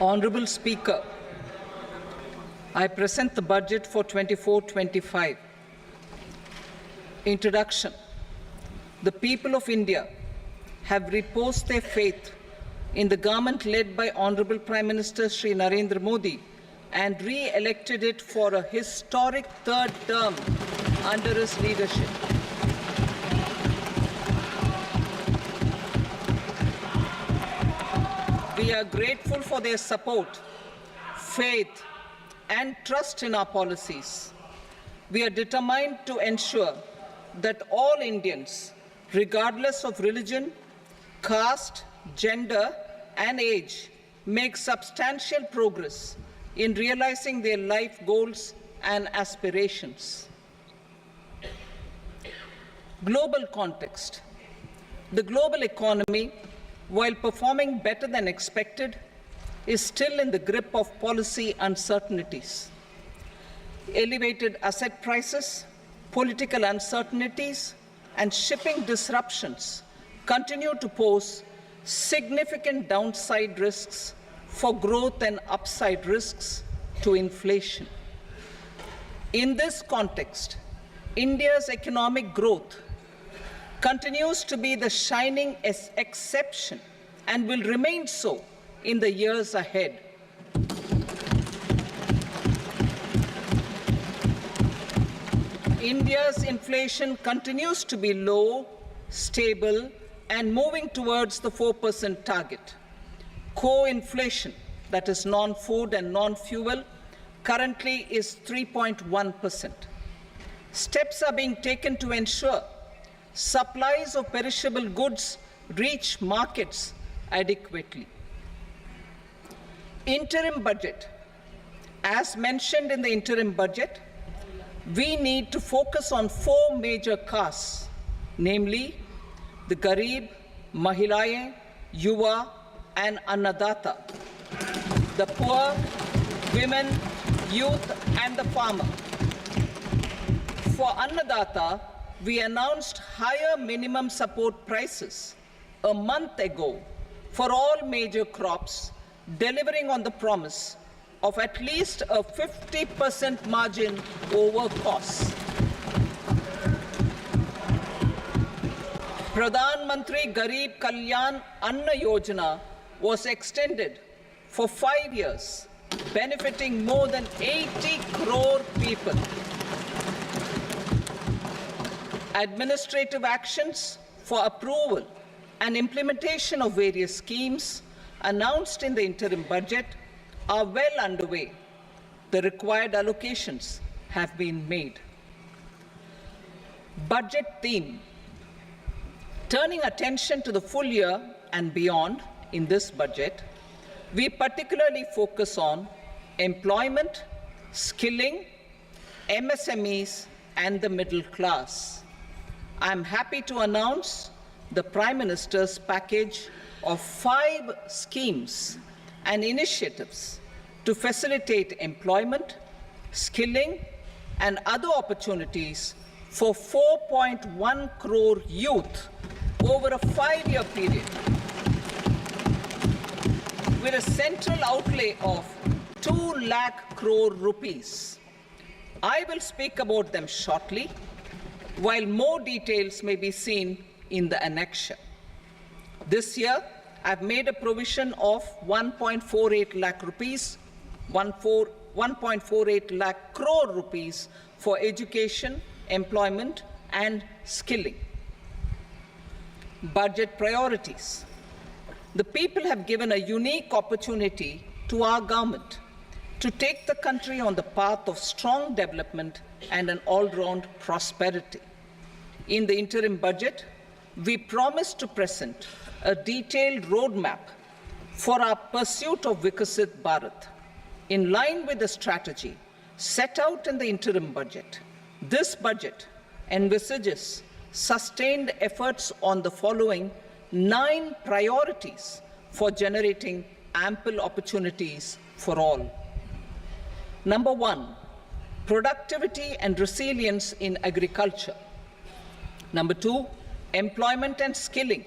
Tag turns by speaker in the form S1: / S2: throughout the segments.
S1: Honourable Speaker, I present the budget for 24-25. Introduction. The people of India have reposed their faith in the government led by Honourable Prime Minister Shri Narendra Modi and re-elected it for a historic third term under his leadership. We are grateful for their support, faith, and trust in our policies. We are determined to ensure that all Indians, regardless of religion, caste, gender, and age, make substantial progress in realizing their life goals and aspirations. Global context. The global economy, while performing better than expected, is still in the grip of policy uncertainties. Elevated asset prices, political uncertainties, and shipping disruptions continue to pose significant downside risks for growth and upside risks to inflation. In this context, India's economic growth continues to be the shining exception and will remain so in the years ahead. India's inflation continues to be low, stable, and moving towards the 4% target. Core inflation, that is non-food and non-fuel, currently is 3.1%. Steps are being taken to ensure supplies of perishable goods reach markets adequately. Interim budget. As mentioned in the interim budget, we need to focus on 4 major castes, namely the Garib, Mahilayen, Yuva, and Annadata, the poor, women, youth, and the farmer. For Annadata, we announced higher minimum support prices a month ago for all major crops, delivering on the promise of at least a 50% margin over costs. Pradhan Mantri Garib Kalyan Anna Yojana was extended for 5 years, benefiting more than 80 crore people. Administrative actions for approval and implementation of various schemes announced in the interim budget are well underway. The required allocations have been made. Budget theme. Turning attention to the full year and beyond in this budget, we particularly focus on employment, skilling, MSMEs, and the middle class. I am happy to announce the Prime Minister's package of 5 schemes and initiatives to facilitate employment, skilling, and other opportunities for 4.1 crore youth over a 5-year period, with a central outlay of 2 lakh crore rupees. I will speak about them shortly, while more details may be seen in the annexure. This year, I've made a provision of 1.48 lakh rupees, 1.48 lakh crore rupees for education, employment, and skilling. Budget priorities. The people have given a unique opportunity to our government to take the country on the path of strong development and an all-round prosperity. In the interim budget, we promise to present a detailed roadmap for our pursuit of Vikasit Bharat. In line with the strategy set out in the interim budget, this budget envisages sustained efforts on the following 9 priorities for generating ample opportunities for all. Number 1, productivity and resilience in agriculture. Number 2, employment and skilling.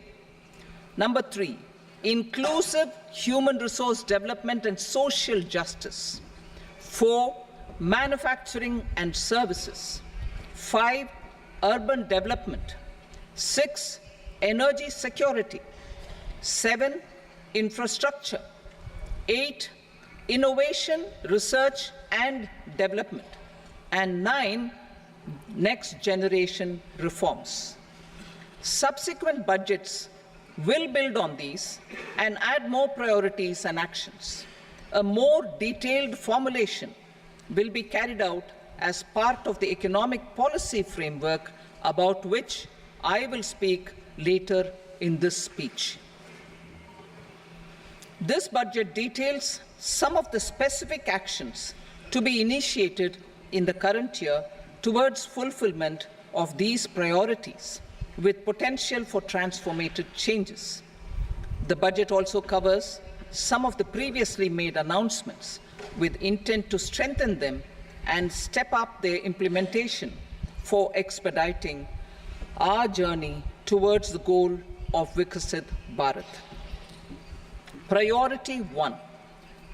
S1: Number 3, inclusive human resource development and social justice. 4, manufacturing and services. 5, urban development. 6, energy security. 7, infrastructure. 8, innovation, research and development. And 9, next generation reforms. Subsequent budgets will build on these and add more priorities and actions. A more detailed formulation will be carried out as part of the economic policy framework about which I will speak later in this speech. This budget details some of the specific actions to be initiated in the current year towards fulfillment of these priorities, with potential for transformative changes. The budget also covers some of the previously made announcements with intent to strengthen them and step up their implementation for expediting our journey towards the goal of Viksit Bharat. Priority 1,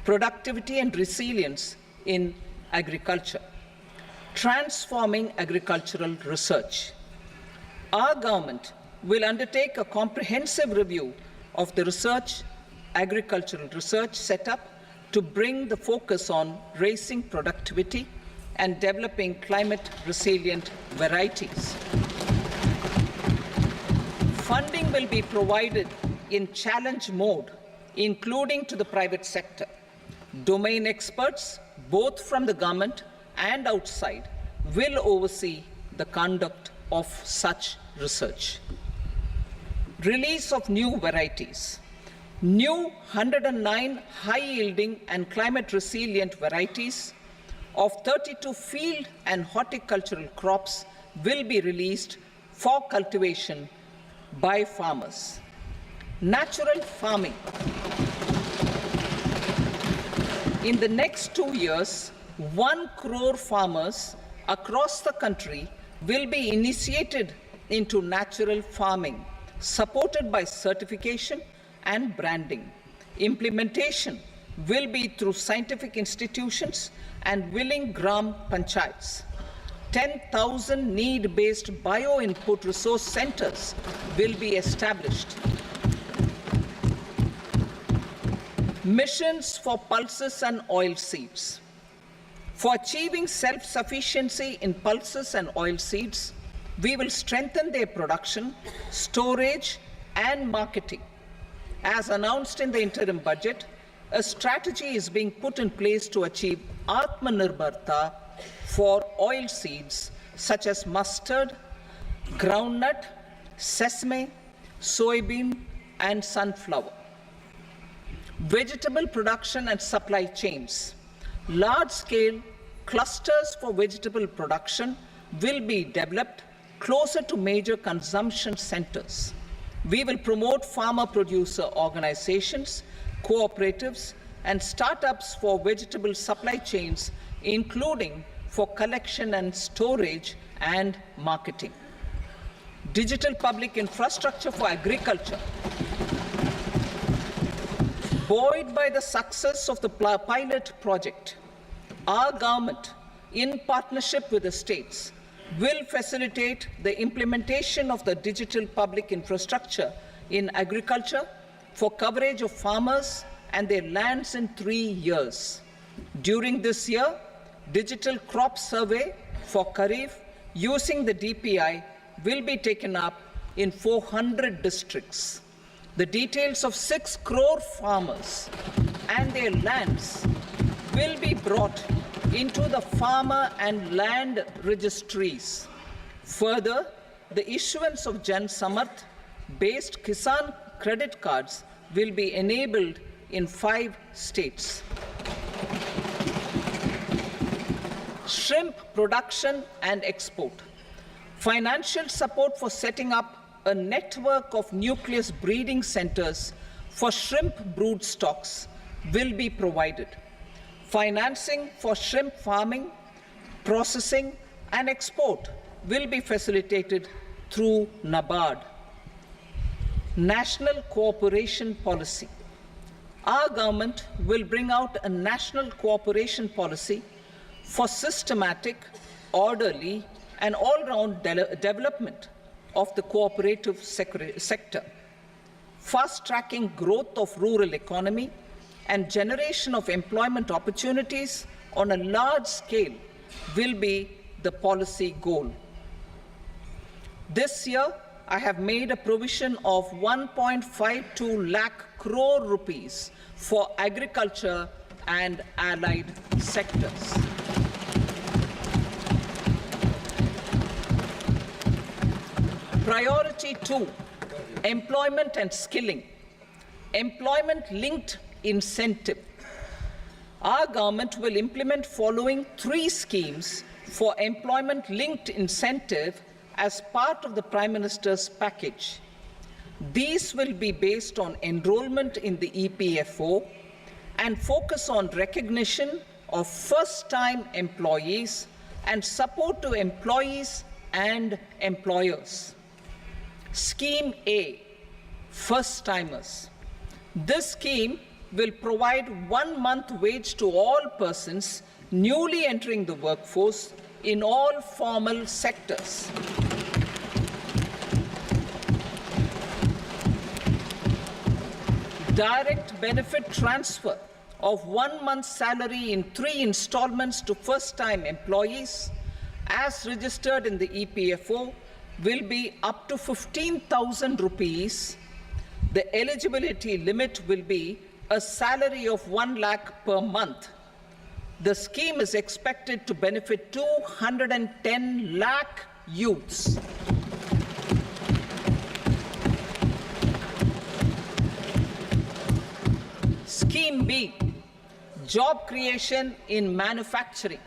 S1: productivity and resilience in agriculture. Transforming agricultural research. Our government will undertake a comprehensive review of the agricultural research setup to bring the focus on raising productivity and developing climate-resilient varieties. Funding will be provided in challenge mode, including to the private sector. Domain experts, both from the government and outside, will oversee the conduct of such research. Release of new varieties. New 109 high-yielding and climate-resilient varieties of 32 field and horticultural crops will be released for cultivation by farmers. Natural farming. In the next 2 years, 1 crore farmers across the country will be initiated into natural farming, supported by certification and branding. Implementation will be through scientific institutions and willing gram panchayats. 10,000 need-based bio-input resource centers will be established. Missions for pulses and oil seeds. For achieving self-sufficiency in pulses and oil seeds, we will strengthen their production, storage, and marketing. As announced in the interim budget, a strategy is being put in place to achieve Atmanirbharta for oil seeds such as mustard, groundnut, sesame, soybean, and sunflower. Vegetable production and supply chains. Large-scale clusters for vegetable production will be developed closer to major consumption centers. We will promote farmer-producer organizations, cooperatives, and startups for vegetable supply chains, including for collection and storage and marketing. Digital public infrastructure for agriculture. Buoyed by the success of the pilot project, our government, in partnership with the states, will facilitate the implementation of the digital public infrastructure in agriculture for coverage of farmers and their lands in 3 years. During this year, digital crop survey for Garib using the DPI will be taken up in 400 districts. The details of 6 crore farmers and their lands will be brought into the farmer and land registries. Further, the issuance of Jan Samarth-based Kisan credit cards will be enabled in 5 states. Shrimp production and export. Financial support for setting up a network of nucleus breeding centers for shrimp brood stocks will be provided. Financing for shrimp farming, processing, and export will be facilitated through NABARD. National cooperation policy. Our government will bring out a national cooperation policy for systematic, orderly, and all-round development of the cooperative sector, fast-tracking growth of rural economy and generation of employment opportunities on a large scale will be the policy goal. This year, I have made a provision of 1.52 lakh crore rupees for agriculture and allied sectors. Priority 2, employment and skilling. Employment-linked incentive. Our government will implement following 3 schemes for employment-linked incentive as part of the Prime Minister's package. These will be based on enrollment in the EPFO and focus on recognition of first-time employees and support to employees and employers. Scheme A, first-timers. This scheme will provide 1 month wage to all persons newly entering the workforce in all formal sectors. Direct benefit transfer of 1 month's salary in 3 installments to first-time employees as registered in the EPFO will be up to 15,000 rupees. The eligibility limit will be a salary of 1 lakh per month. The scheme is expected to benefit 210 lakh youths. Scheme B, job creation in manufacturing.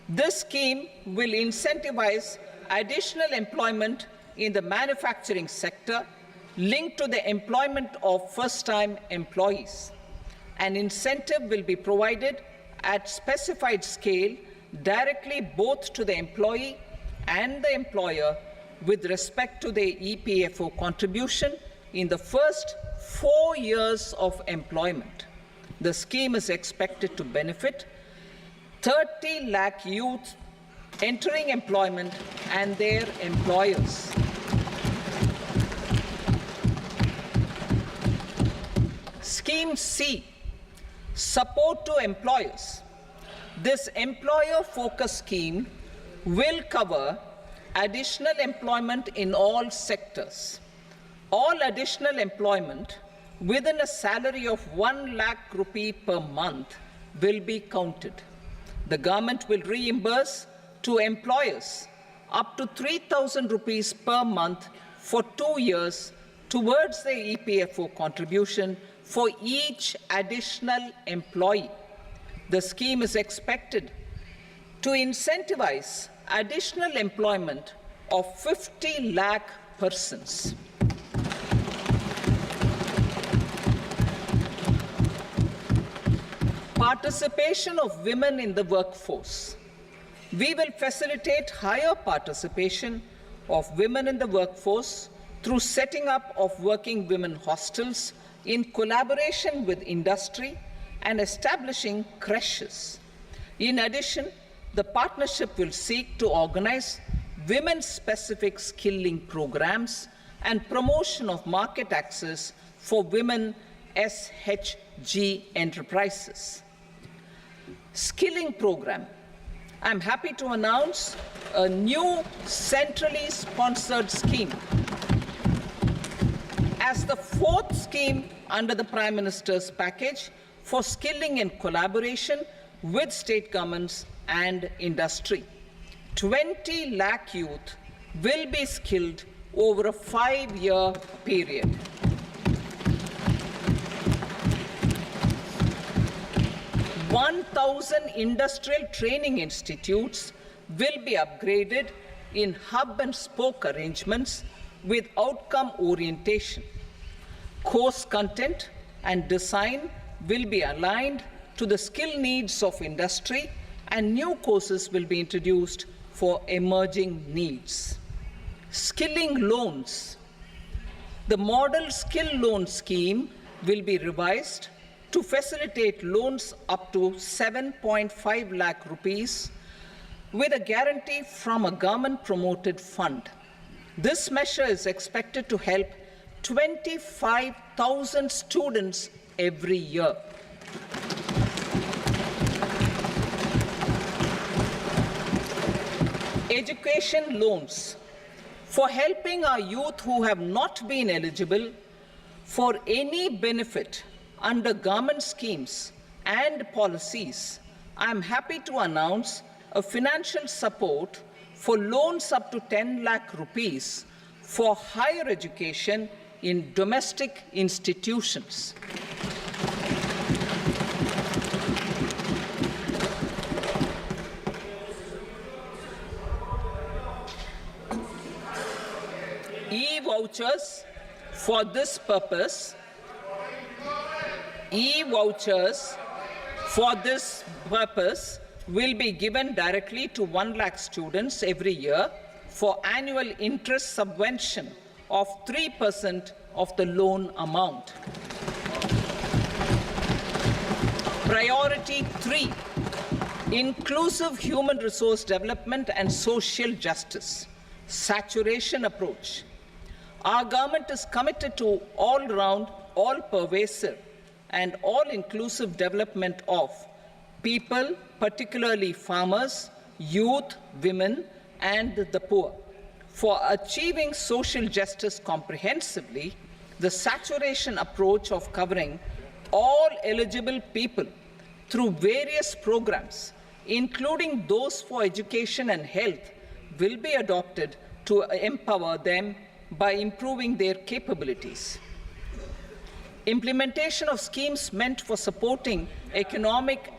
S1: This scheme will incentivize additional employment in the manufacturing sector linked to the employment of first-time employees. An incentive will be provided at specified scale directly both to the employee and the employer with respect to the EPFO contribution in the first 4 years of employment. The scheme is expected to benefit 30 lakh youth entering employment and their employers. Scheme C, support to employers. This employer-focused scheme will cover additional employment in all sectors. All additional employment within a salary of 1 lakh rupee per month will be counted. The government will reimburse to employers up to 3,000 rupees per month for 2 years towards the EPFO contribution for each additional employee. The scheme is expected to incentivize additional employment of 50 lakh persons. Participation of women in the workforce. We will facilitate higher participation of women in the workforce through setting up of working women hostels in collaboration with industry and establishing creches. In addition, the partnership will seek to organize women-specific skilling programs and promotion of market access for women SHG enterprises. Skilling program. I'm happy to announce a new centrally sponsored scheme as the 4th scheme under the Prime Minister's package for skilling in collaboration with state governments and industry. 20 lakh youth will be skilled over a 5-year period. "1,000 industrial training institutes will be upgraded in hub and spoke arrangements with outcome orientation. Course content and design will be aligned to the skill needs of industry, and new courses will be introduced for emerging needs. Skilling loans. The model skill loan scheme will be revised to facilitate loans up to 7.5 lakh rupees with a guarantee from a government-promoted fund. This measure is expected to help 25,000 students every year. Education loans for helping our youth who have not been eligible for any benefit under government schemes and policies. I am happy to announce a financial support for loans up to 10 lakh rupees for higher education in domestic institutions. E-vouchers for this purpose. E-vouchers for this purpose will be given directly to 1 lakh students every year for annual interest subvention of 3% of the loan amount. Priority 3, inclusive human resource development and social justice, saturation approach. Our government is committed to all-round, all-pervasive and all-inclusive development of people, particularly farmers, youth, women, and the poor. For achieving social justice comprehensively, the saturation approach of covering all eligible people through various programs, including those for education and health, will be adopted to empower them by improving their capabilities. Implementation of schemes meant for supporting economic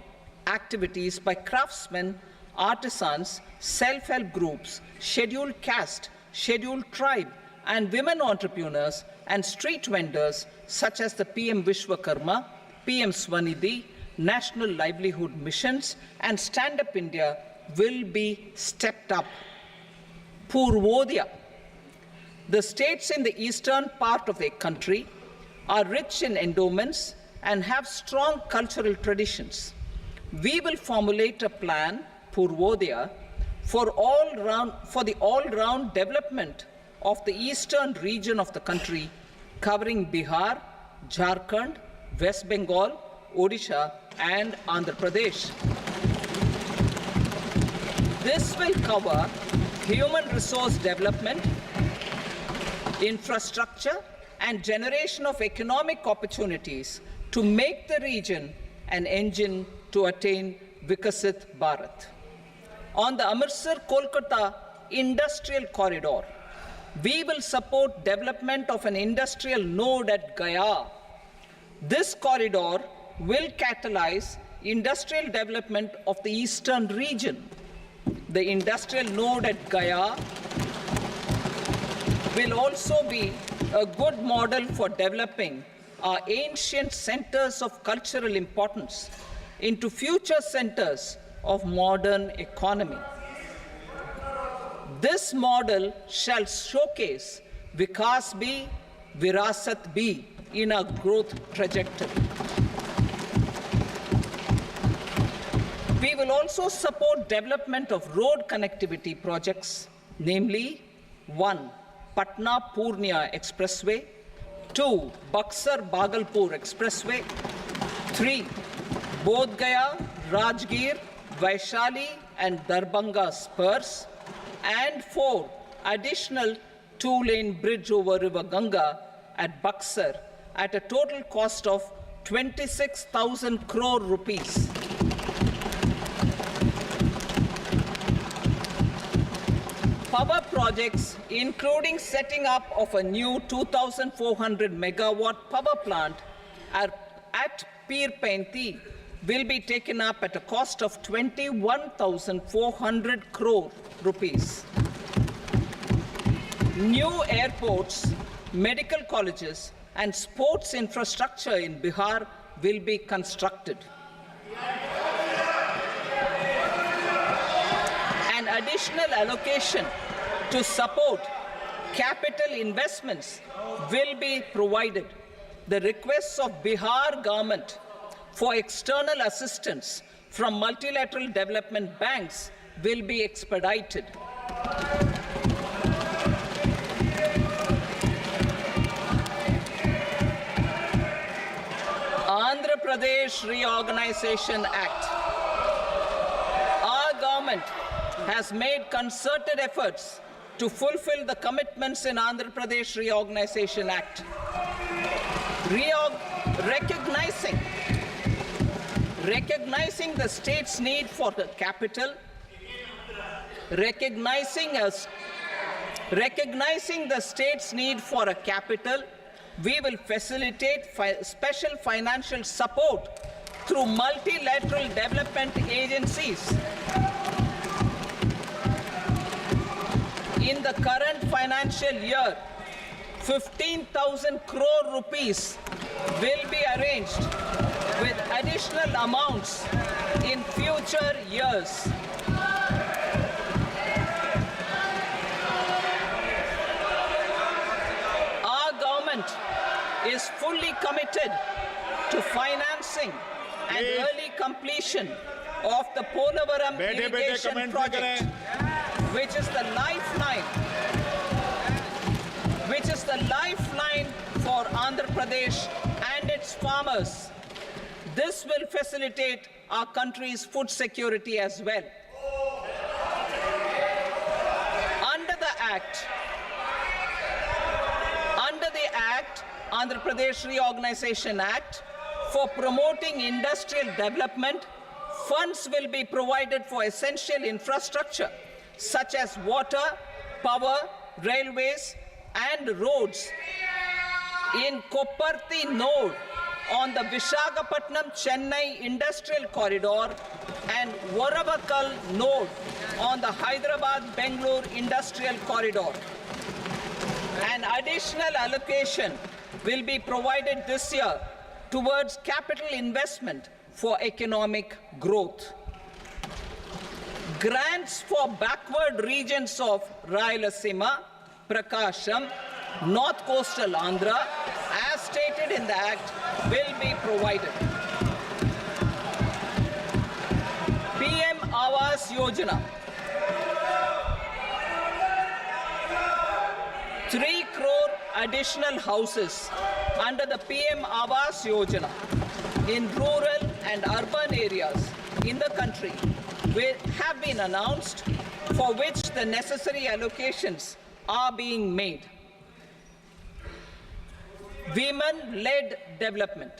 S1: activities by craftsmen, artisans, self-help groups, scheduled caste, scheduled tribe, and women entrepreneurs and street vendors such as the PM Vishwakarma, PM Swanidhi, National Livelihood Missions, and Stand Up India will be stepped up. Purvodaya. The states in the eastern part of the country are rich in endowments and have strong cultural traditions. We will formulate a plan, Purvodaya, for the all-round development of the eastern region of the country, covering Bihar, Jharkhand, West Bengal, Odisha, and Andhra Pradesh. This will cover human resource development, infrastructure, and generation of economic opportunities to make the region an engine to attain Vikasit Bharat. On the Amritsar-Kolkata industrial corridor, we will support development of an industrial node at Gaya. This corridor will catalyze industrial development of the eastern region. The industrial node at Gaya will also be a good model for developing our ancient centers of cultural importance into future centers of modern economy. This model shall showcase Vikas Bhi, Virasat Bhi in our growth trajectory. We will also support development of road connectivity projects, namely 1. Patna-Purnia Expressway, 2. Buxar-Bhagalpur Expressway, 3. Bodh Gaya, Rajgir, Vaishali and Darbhanga spurs, and 4. Additional 2-lane bridge over River Ganga at Buxar at a total cost of 26,000 crore rupees. Power projects, including setting up of a new 2,400 megawatt power plant at Peer Painti, will be taken up at a cost of 21,400 crore rupees. New airports, medical colleges, and sports infrastructure in Bihar will be constructed. An additional allocation to support capital investments will be provided. The requests of Bihar government for external assistance from multilateral development banks will be expedited. Andhra Pradesh Reorganization Act. Our government has made concerted efforts to fulfill the commitments in Andhra Pradesh Reorganization Act. Recognizing the state's need for the capital, recognizing the state's need for a capital, we will facilitate special financial support through multilateral development agencies. In the current financial year, 15,000 crore rupees will be arranged with additional amounts in future years. Our government is fully committed to financing and early completion of the Polavaram irrigation project, which is the lifeline for Andhra Pradesh and its farmers. This will facilitate our country's food security as well. Under the Act, Andhra Pradesh Reorganization Act, for promoting industrial development, funds will be provided for essential infrastructure such as water, power, railways, and roads. In Kopparthi node on the Visakhapatnam-Chennai Industrial Corridor and Varavakal node on the Hyderabad-Bangalore Industrial Corridor. An additional allocation will be provided this year towards capital investment for economic growth. Grants for backward regions of Rayalaseema, Prakasham, North Coastal Andhra, as stated in the Act, will be provided. PM Awas Yojana. 3 crore additional houses under the PM Awas Yojana in rural and urban areas in the country will have been announced, for which the necessary allocations are being made. Women-led development.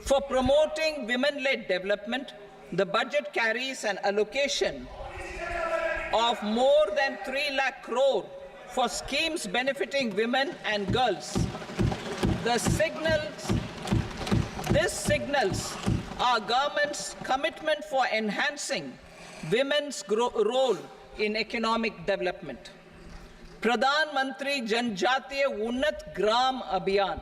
S1: For promoting women-led development, the budget carries an allocation of more than 3 lakh crore for schemes benefiting women and girls. This signals our government's commitment for enhancing women's role in economic development. Pradhan Mantri Janjatiya Unnat Gram Abhiyan.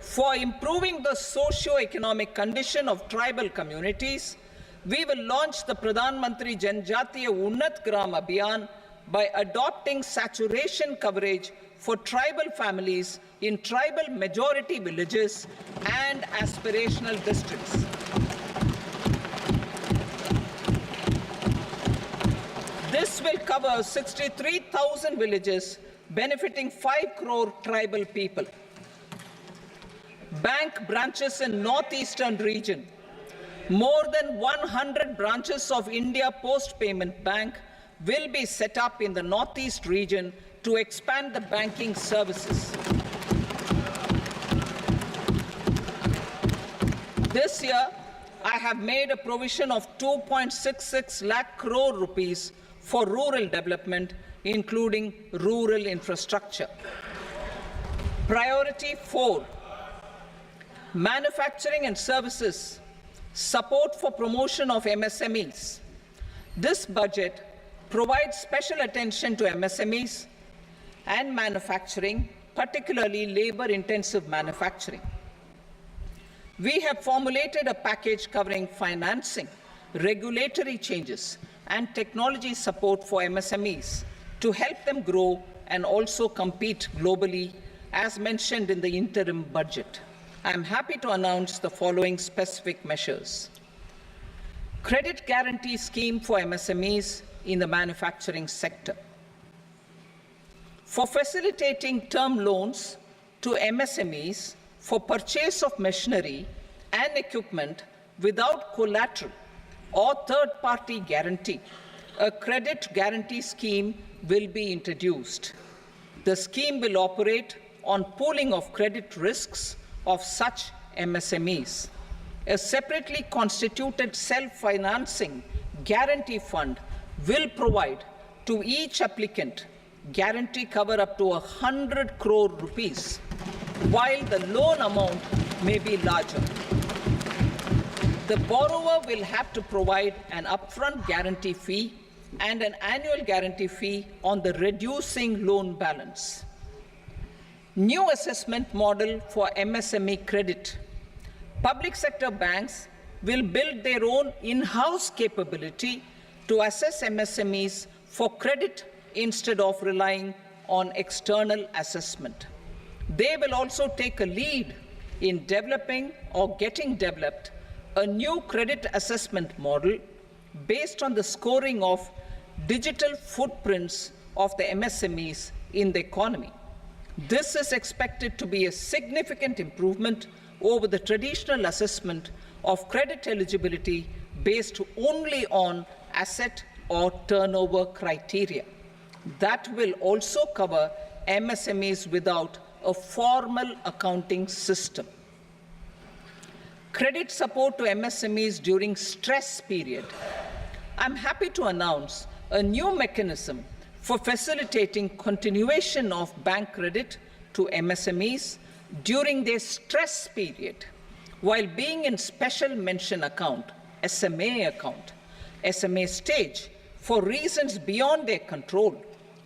S1: For improving the socio-economic condition of tribal communities, we will launch the Pradhan Mantri Janjatiya Unnat Gram Abhiyan by adopting saturation coverage for tribal families in tribal majority villages and aspirational districts. This will cover 63,000 villages, benefiting 5 crore tribal people. Bank branches in northeastern region. More than 100 branches of India Post Payment Bank will be set up in the northeast region to expand the banking services. This year, I have made a provision of 2.66 lakh crore rupees for rural development, including rural infrastructure. Priority 4, manufacturing and services, support for promotion of MSMEs. This budget provides special attention to MSMEs and manufacturing, particularly labor-intensive manufacturing. We have formulated a package covering financing, regulatory changes, and technology support for MSMEs to help them grow and also compete globally, as mentioned in the interim budget. I am happy to announce the following specific measures. Credit guarantee scheme for MSMEs in the manufacturing sector. For facilitating term loans to MSMEs for purchase of machinery and equipment without collateral or third-party guarantee, a credit guarantee scheme will be introduced. The scheme will operate on pooling of credit risks of such MSMEs. A separately constituted self-financing guarantee fund will provide to each applicant guarantee cover up to 100 crore rupees, while the loan amount may be larger. The borrower will have to provide an upfront guarantee fee and an annual guarantee fee on the reducing loan balance. New assessment model for MSME credit. Public sector banks will build their own in-house capability to assess MSMEs for credit instead of relying on external assessment. They will also take a lead in developing or getting developed a new credit assessment model based on the scoring of digital footprints of the MSMEs in the economy. This is expected to be a significant improvement over the traditional assessment of credit eligibility based only on asset or turnover criteria. That will also cover MSMEs without a formal accounting system. Credit support to MSMEs during stress period. I'm happy to announce a new mechanism for facilitating continuation of bank credit to MSMEs during their stress period while being in special mention account, SMA stage, for reasons beyond their control.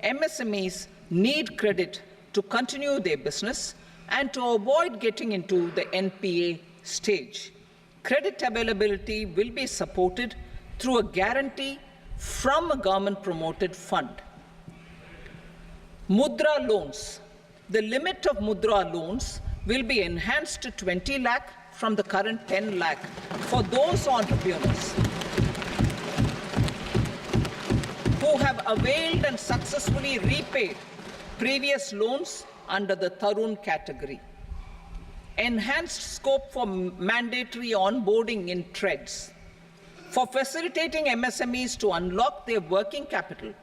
S1: MSMEs need credit to continue their business and to avoid getting into the NPA stage. Credit availability will be supported through a guarantee from a government-promoted fund. Mudra loans. The limit of Mudra loans will be enhanced to 20 lakh from the current 10 lakh for those entrepreneurs who have availed and successfully repaid previous loans under the Tarun category. Enhanced scope for mandatory onboarding in trades. For facilitating MSMEs to unlock their working capital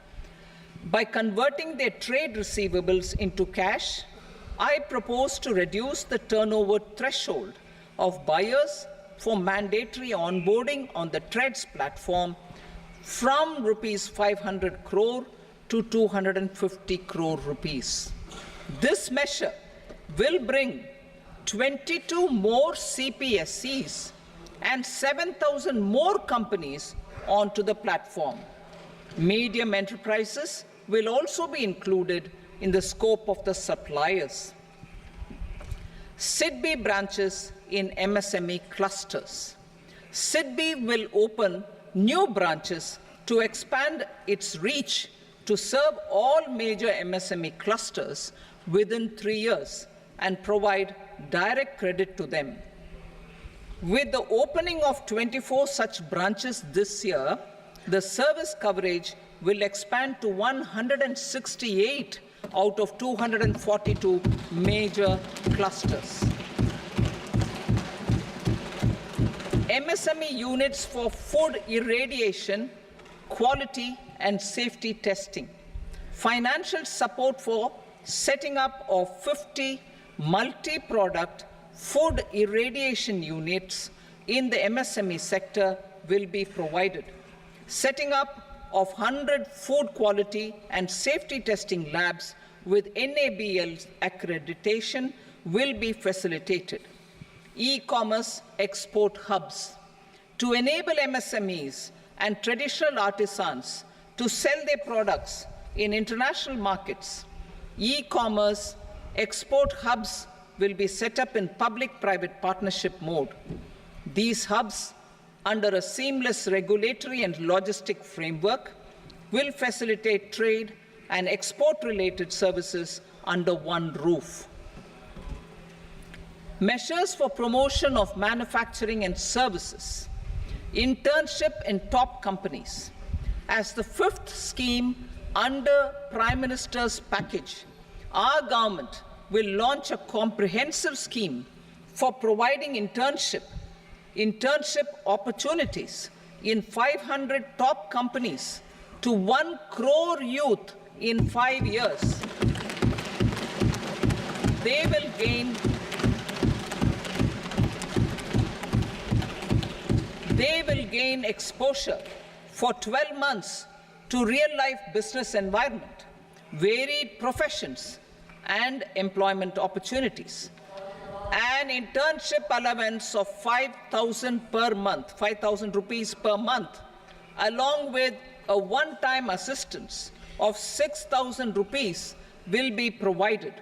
S1: by converting their trade receivables into cash, I propose to reduce the turnover threshold of buyers for mandatory onboarding on the trades platform from rupees 500 crore to 250 crore rupees. This measure will bring 22 more CPSCs and 7,000 more companies onto the platform. Medium enterprises will also be included in the scope of the suppliers. SIDBI branches in MSME clusters. SIDBI will open new branches to expand its reach to serve all major MSME clusters within 3 years and provide direct credit to them. With the opening of 24 such branches this year, the service coverage will expand to 168 out of 242 major clusters. MSME units for food irradiation, quality and safety testing. Financial support for setting up of 50 multi-product food irradiation units in the MSME sector will be provided. Setting up of 100 food quality and safety testing labs with NABL accreditation will be facilitated. E-commerce export hubs to enable MSMEs and traditional artisans to sell their products in international markets. E-commerce export hubs will be set up in public-private partnership mode. These hubs, under a seamless regulatory and logistic framework, will facilitate trade and export-related services under one roof. Measures for promotion of manufacturing and services, internship in top companies. As the fifth scheme under Prime Minister's package, our government will launch a comprehensive scheme for providing internship opportunities in 500 top companies to 1 crore youth in 5 years. They will gain exposure for 12 months to real-life business environment, varied professions, and employment opportunities. An internship allowance of 5,000 per month, 5,000 rupees per month, along with a one-time assistance of 6,000 rupees will be provided.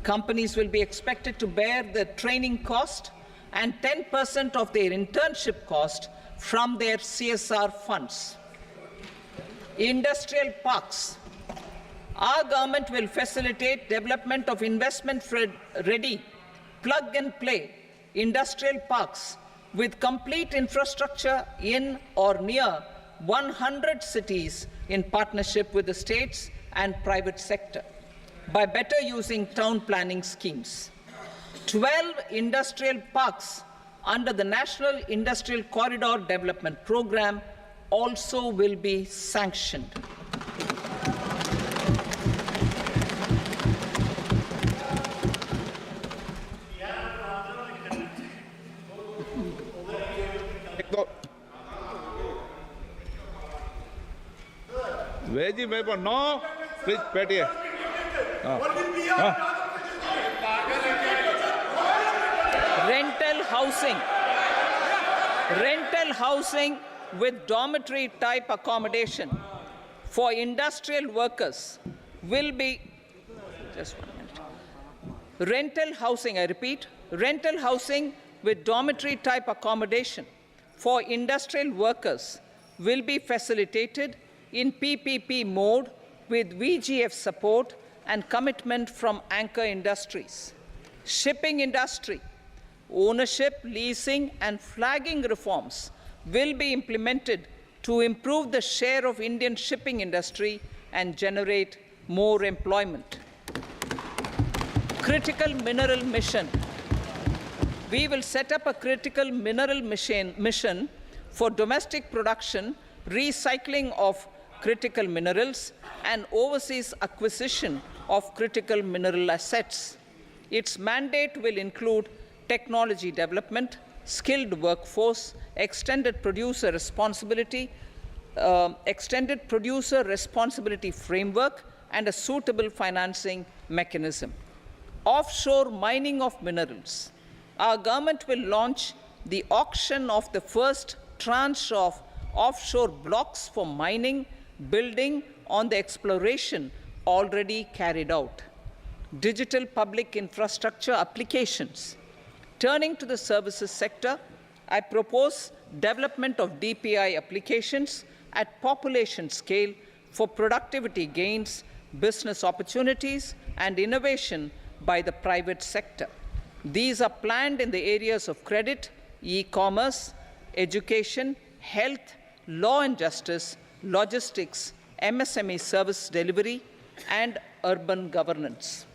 S1: Companies will be expected to bear the training cost and 10% of their internship cost from their CSR funds. Industrial parks. Our government will facilitate development of investment-ready, plug-and-play industrial parks with complete infrastructure in or near 100 cities in partnership with the states and private sector by better using town planning schemes. 12 industrial parks under the National Industrial Corridor Development Program also will be sanctioned.
S2: Veji paper, no. Please, pet here.
S1: Rental housing with dormitory type accommodation for industrial workers will be, just 1 minute. Rental housing, I repeat, rental housing with dormitory type accommodation for industrial workers will be facilitated in PPP mode with VGF support and commitment from anchor industries. Shipping industry, ownership, leasing and flagging reforms will be implemented to improve the share of Indian shipping industry and generate more employment. Critical mineral mission. We will set up a critical mineral mission for domestic production, recycling of critical minerals, and overseas acquisition of critical mineral assets. Its mandate will include technology development, skilled workforce, extended producer responsibility framework, and a suitable financing mechanism. Offshore mining of minerals. Our government will launch the auction of the first tranche of offshore blocks for mining, building on the exploration already carried out. Digital public infrastructure applications. Turning to the services sector, I propose development of DPI applications at population scale for productivity gains, business opportunities, and innovation by the private sector. These are planned in the areas of credit, e-commerce, education, health, law and justice, logistics, MSME service delivery, and urban governance.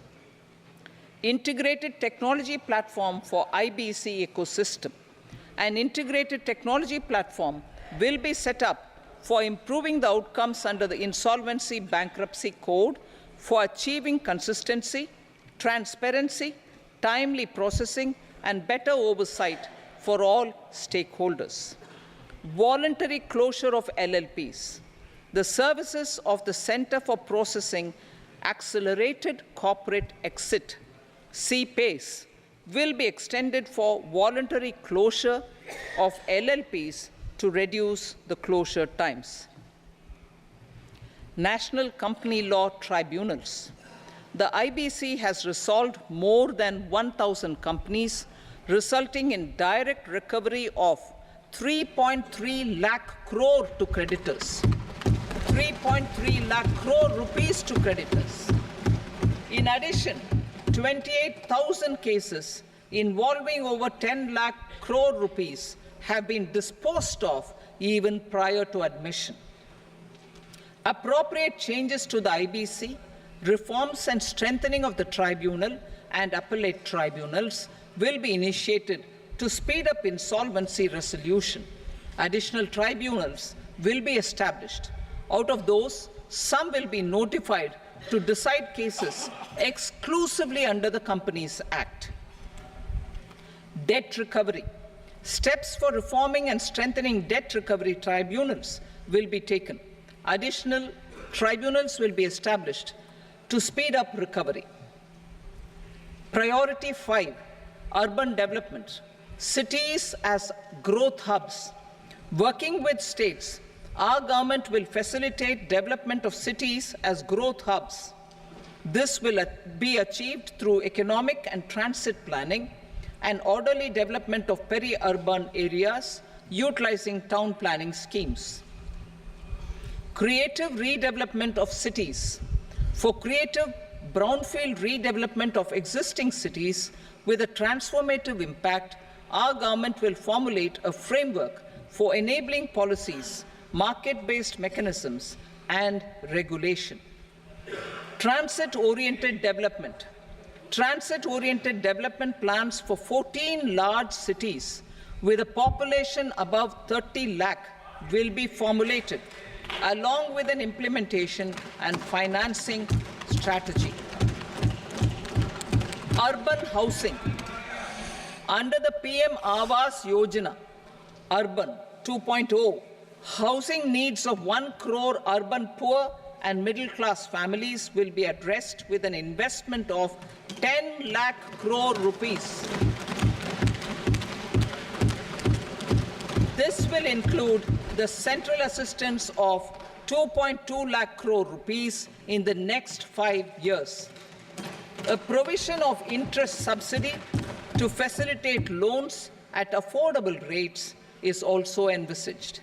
S1: Integrated technology platform for IBC ecosystem. An integrated technology platform will be set up for improving the outcomes under the Insolvency Bankruptcy Code for achieving consistency, transparency, timely processing, and better oversight for all stakeholders. Voluntary closure of LLPs. The services of the Center for Processing Accelerated Corporate Exit, CPACE, will be extended for voluntary closure of LLPs to reduce the closure times. National Company Law Tribunals. The IBC has resolved more than 1,000 companies, resulting in direct recovery of 3.3 lakh crore to creditors. 3.3 lakh crore rupees to creditors. In addition, 28,000 cases involving over 10 lakh crore rupees have been disposed of even prior to admission. Appropriate changes to the IBC, reforms and strengthening of the tribunal and appellate tribunals will be initiated to speed up insolvency resolution. Additional tribunals will be established. Out of those, some will be notified to decide cases exclusively under the Companies Act. Debt recovery. Steps for reforming and strengthening debt recovery tribunals will be taken. Additional tribunals will be established to speed up recovery. Priority 5, urban development. Cities as growth hubs. Working with states, our government will facilitate development of cities as growth hubs. This will be achieved through economic and transit planning and orderly development of peri-urban areas utilizing town planning schemes. Creative redevelopment of cities. For creative brownfield redevelopment of existing cities with a transformative impact, our government will formulate a framework for enabling policies, market-based mechanisms, and regulation. Transit-oriented development. Transit-oriented development plans for 14 large cities with a population above 30 lakh will be formulated, along with an implementation and financing strategy. Urban housing. Under the PM Awas Yojana, Urban 2.0, housing needs of 1 crore urban poor and middle-class families will be addressed with an investment of 10 lakh crore rupees. This will include the central assistance of 2.2 lakh crore rupees in the next 5 years. A provision of interest subsidy to facilitate loans at affordable rates is also envisaged.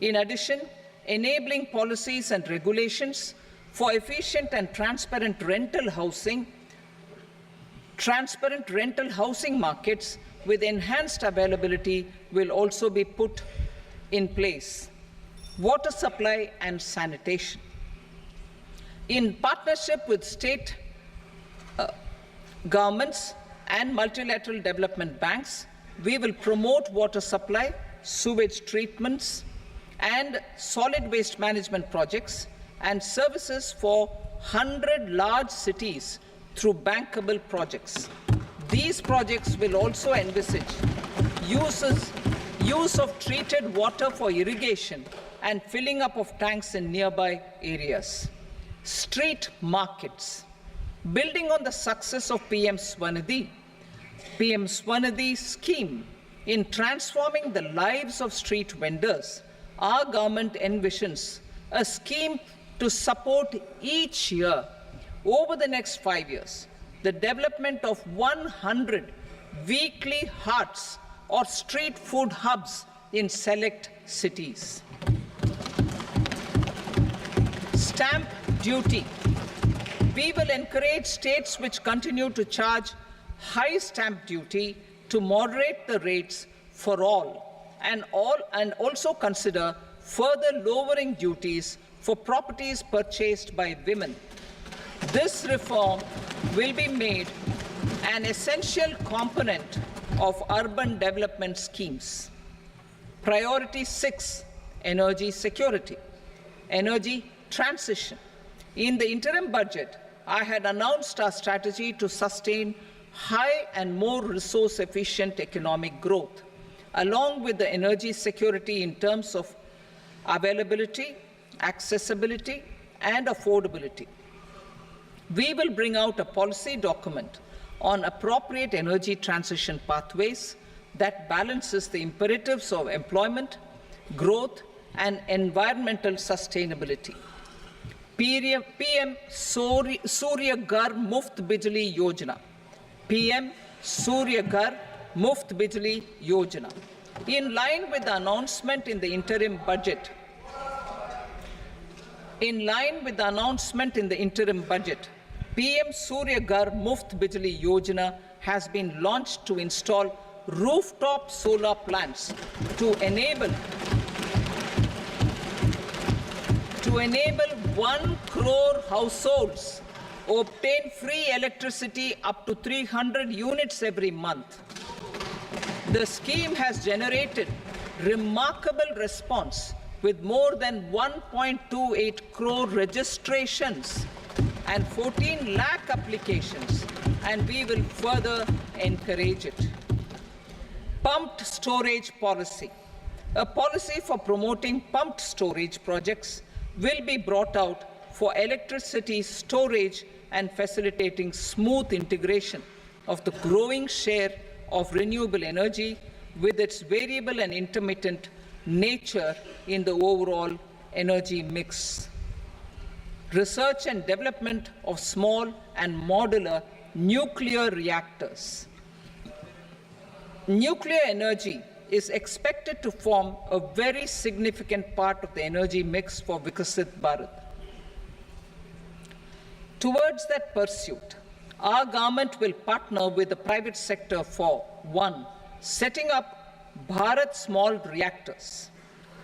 S1: In addition, enabling policies and regulations for efficient and transparent rental housing markets with enhanced availability will also be put in place. Water supply and sanitation. In partnership with state governments and multilateral development banks, we will promote water supply, sewage treatments, and solid waste management projects and services for 100 large cities through bankable projects. These projects will also envisage use of treated water for irrigation and filling up of tanks in nearby areas. Street markets. Building on the success of PM Swanidhi scheme in transforming the lives of street vendors, our government envisions a scheme to support each year over the next 5 years the development of 100 weekly hearts or street food hubs in select cities. Stamp duty. We will encourage states which continue to charge high stamp duty to moderate the rates for all and also consider further lowering duties for properties purchased by women. This reform will be made an essential component of urban development schemes. Priority 6, energy security, energy transition. In the interim budget, I had announced our strategy to sustain high and more resource-efficient economic growth, along with the energy security in terms of availability, accessibility, and affordability. We will bring out a policy document on appropriate energy transition pathways that balances the imperatives of employment, growth, and environmental sustainability. PM Surya Ghar Muft Bijli Yojana. PM Surya Ghar Muft Bijli Yojana. In line with the announcement in the interim budget, In line with the announcement in the interim budget, PM Surya Ghar Muft Bijli Yojana has been launched to install rooftop solar plants to enable 1 crore households obtain free electricity up to 300 units every month. The scheme has generated remarkable response with more than 1.28 crore registrations and 14 lakh applications, and we will further encourage it. Pumped storage policy. A policy for promoting pumped storage projects will be brought out for electricity storage and facilitating smooth integration of the growing share of renewable energy with its variable and intermittent nature in the overall energy mix. Research and development of small and modular nuclear reactors. Nuclear energy is expected to form a very significant part of the energy mix for Vikasit Bharat. Towards that pursuit, our government will partner with the private sector for 1. Setting up Bharat Small Reactors,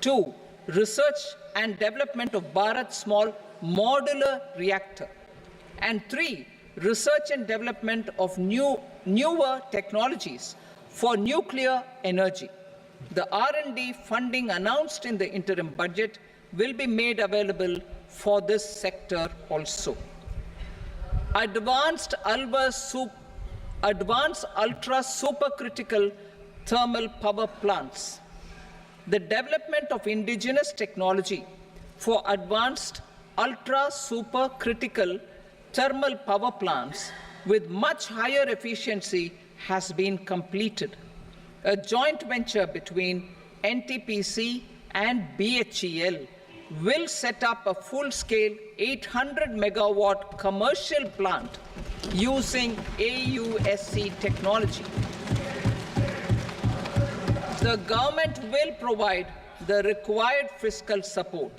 S1: 2. Research and development of Bharat Small Modular Reactor, and 3. Research and development of newer technologies for nuclear energy. The R&D funding announced in the interim budget will be made available for this sector also. Advanced ultra supercritical thermal power plants. The development of indigenous technology for advanced ultra supercritical thermal power plants with much higher efficiency has been completed. A joint venture between NTPC and BHEL will set up a full-scale 800 megawatt commercial plant using AUSC technology. The government will provide the required fiscal support.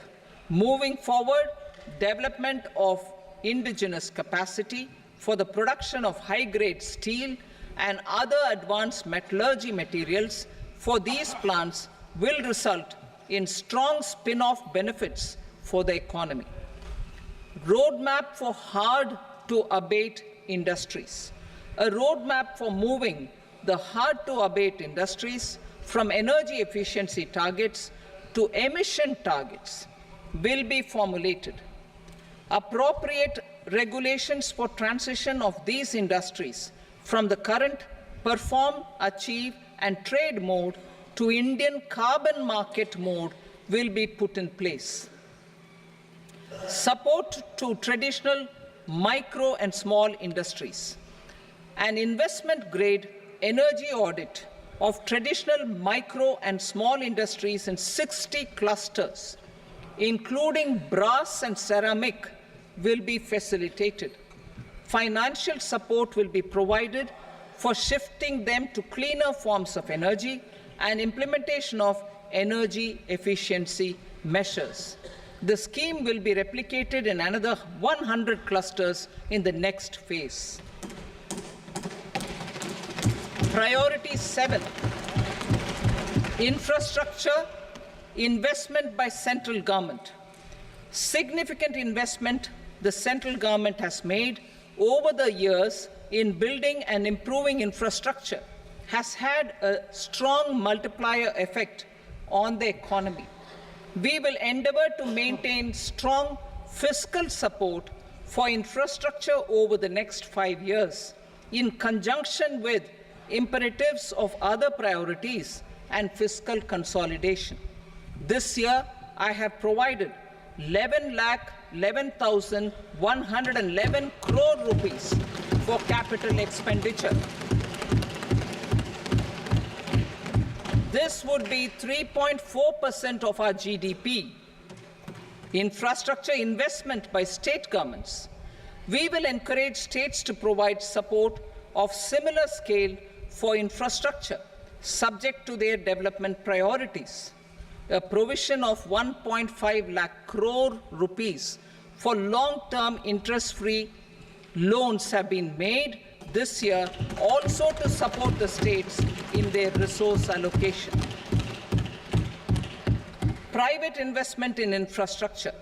S1: Moving forward, development of indigenous capacity for the production of high-grade steel and other advanced metallurgy materials for these plants will result in strong spin-off benefits for the economy. Roadmap for hard-to-abate industries. A roadmap for moving the hard-to-abate industries from energy efficiency targets to emission targets will be formulated. Appropriate regulations for transition of these industries from the current perform, achieve, and trade mode to Indian carbon market mode will be put in place. Support to traditional micro and small industries. An investment-grade energy audit of traditional micro and small industries in 60 clusters, including brass and ceramic, will be facilitated. Financial support will be provided for shifting them to cleaner forms of energy and implementation of energy efficiency measures. The scheme will be replicated in another 100 clusters in the next phase. Priority 7, infrastructure investment by central government. Significant investment the central government has made over the years in building and improving infrastructure has had a strong multiplier effect on the economy. We will endeavor to maintain strong fiscal support for infrastructure over the next 5 years in conjunction with imperatives of other priorities and fiscal consolidation. This year, I have provided 11,11,111 crore rupees for capital expenditure. This would be 3.4% of our GDP. Infrastructure investment by state governments. We will encourage states to provide support of similar scale for infrastructure, subject to their development priorities. a provision of 1.5 lakh crore rupees for long-term interest-free loans have been made this year also to support the states in their resource allocation. Private investment in infrastructure.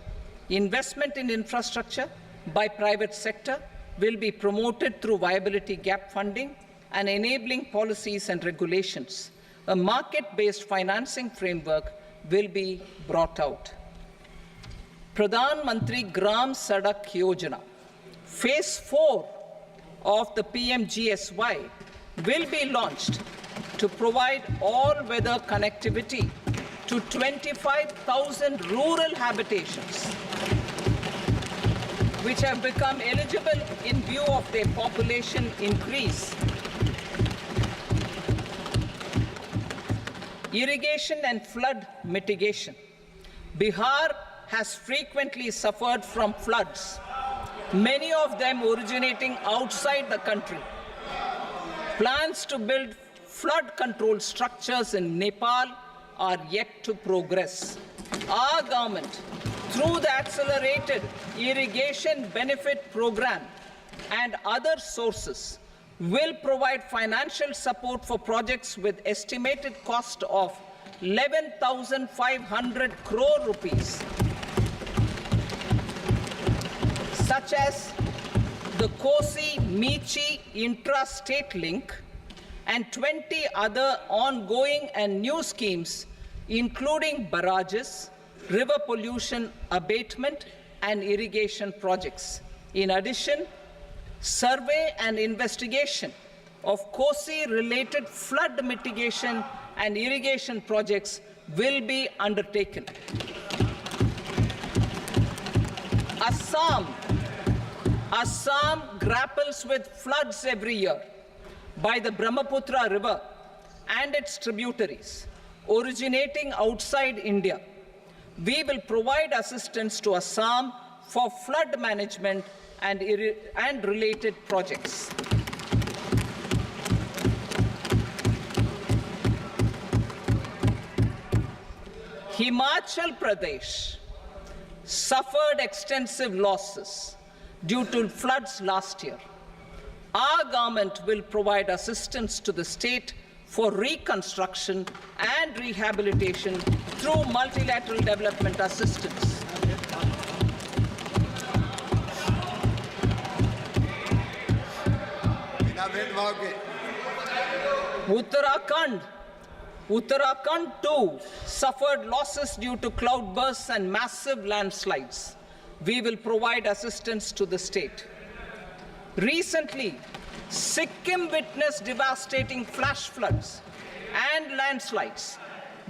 S1: Investment in infrastructure by private sector will be promoted through viability gap funding and enabling policies and regulations. A market-based financing framework will be brought out. Pradhan Mantri Gram Sadak Yojana, Phase 4 of the PMGSY will be launched to provide all-weather connectivity to 25,000 rural habitations, which have become eligible in view of their population increase. Irrigation and flood mitigation. Bihar has frequently suffered from floods, many of them originating outside the country. Plans to build flood control structures in Nepal are yet to progress. Our government, through the Accelerated Irrigation Benefit Program and other sources, will provide financial support for projects with estimated cost of 11,500 crore rupees, such as the Kosi-Michi intra-state link and 20 other ongoing and new schemes, including barrages, river pollution abatement, and irrigation projects. In addition, survey and investigation of Kosi-related flood mitigation and irrigation projects will be undertaken. Assam grapples with floods every year by the Brahmaputra River and its tributaries originating outside India. We will provide assistance to Assam for flood management and related projects. Himachal Pradesh suffered extensive losses due to floods last year. Our government will provide assistance to the state for reconstruction and rehabilitation through multilateral development assistance. Uttarakhand too suffered losses due to cloudbursts and massive landslides. We will provide assistance to the state. Recently, Sikkim witnessed devastating flash floods and landslides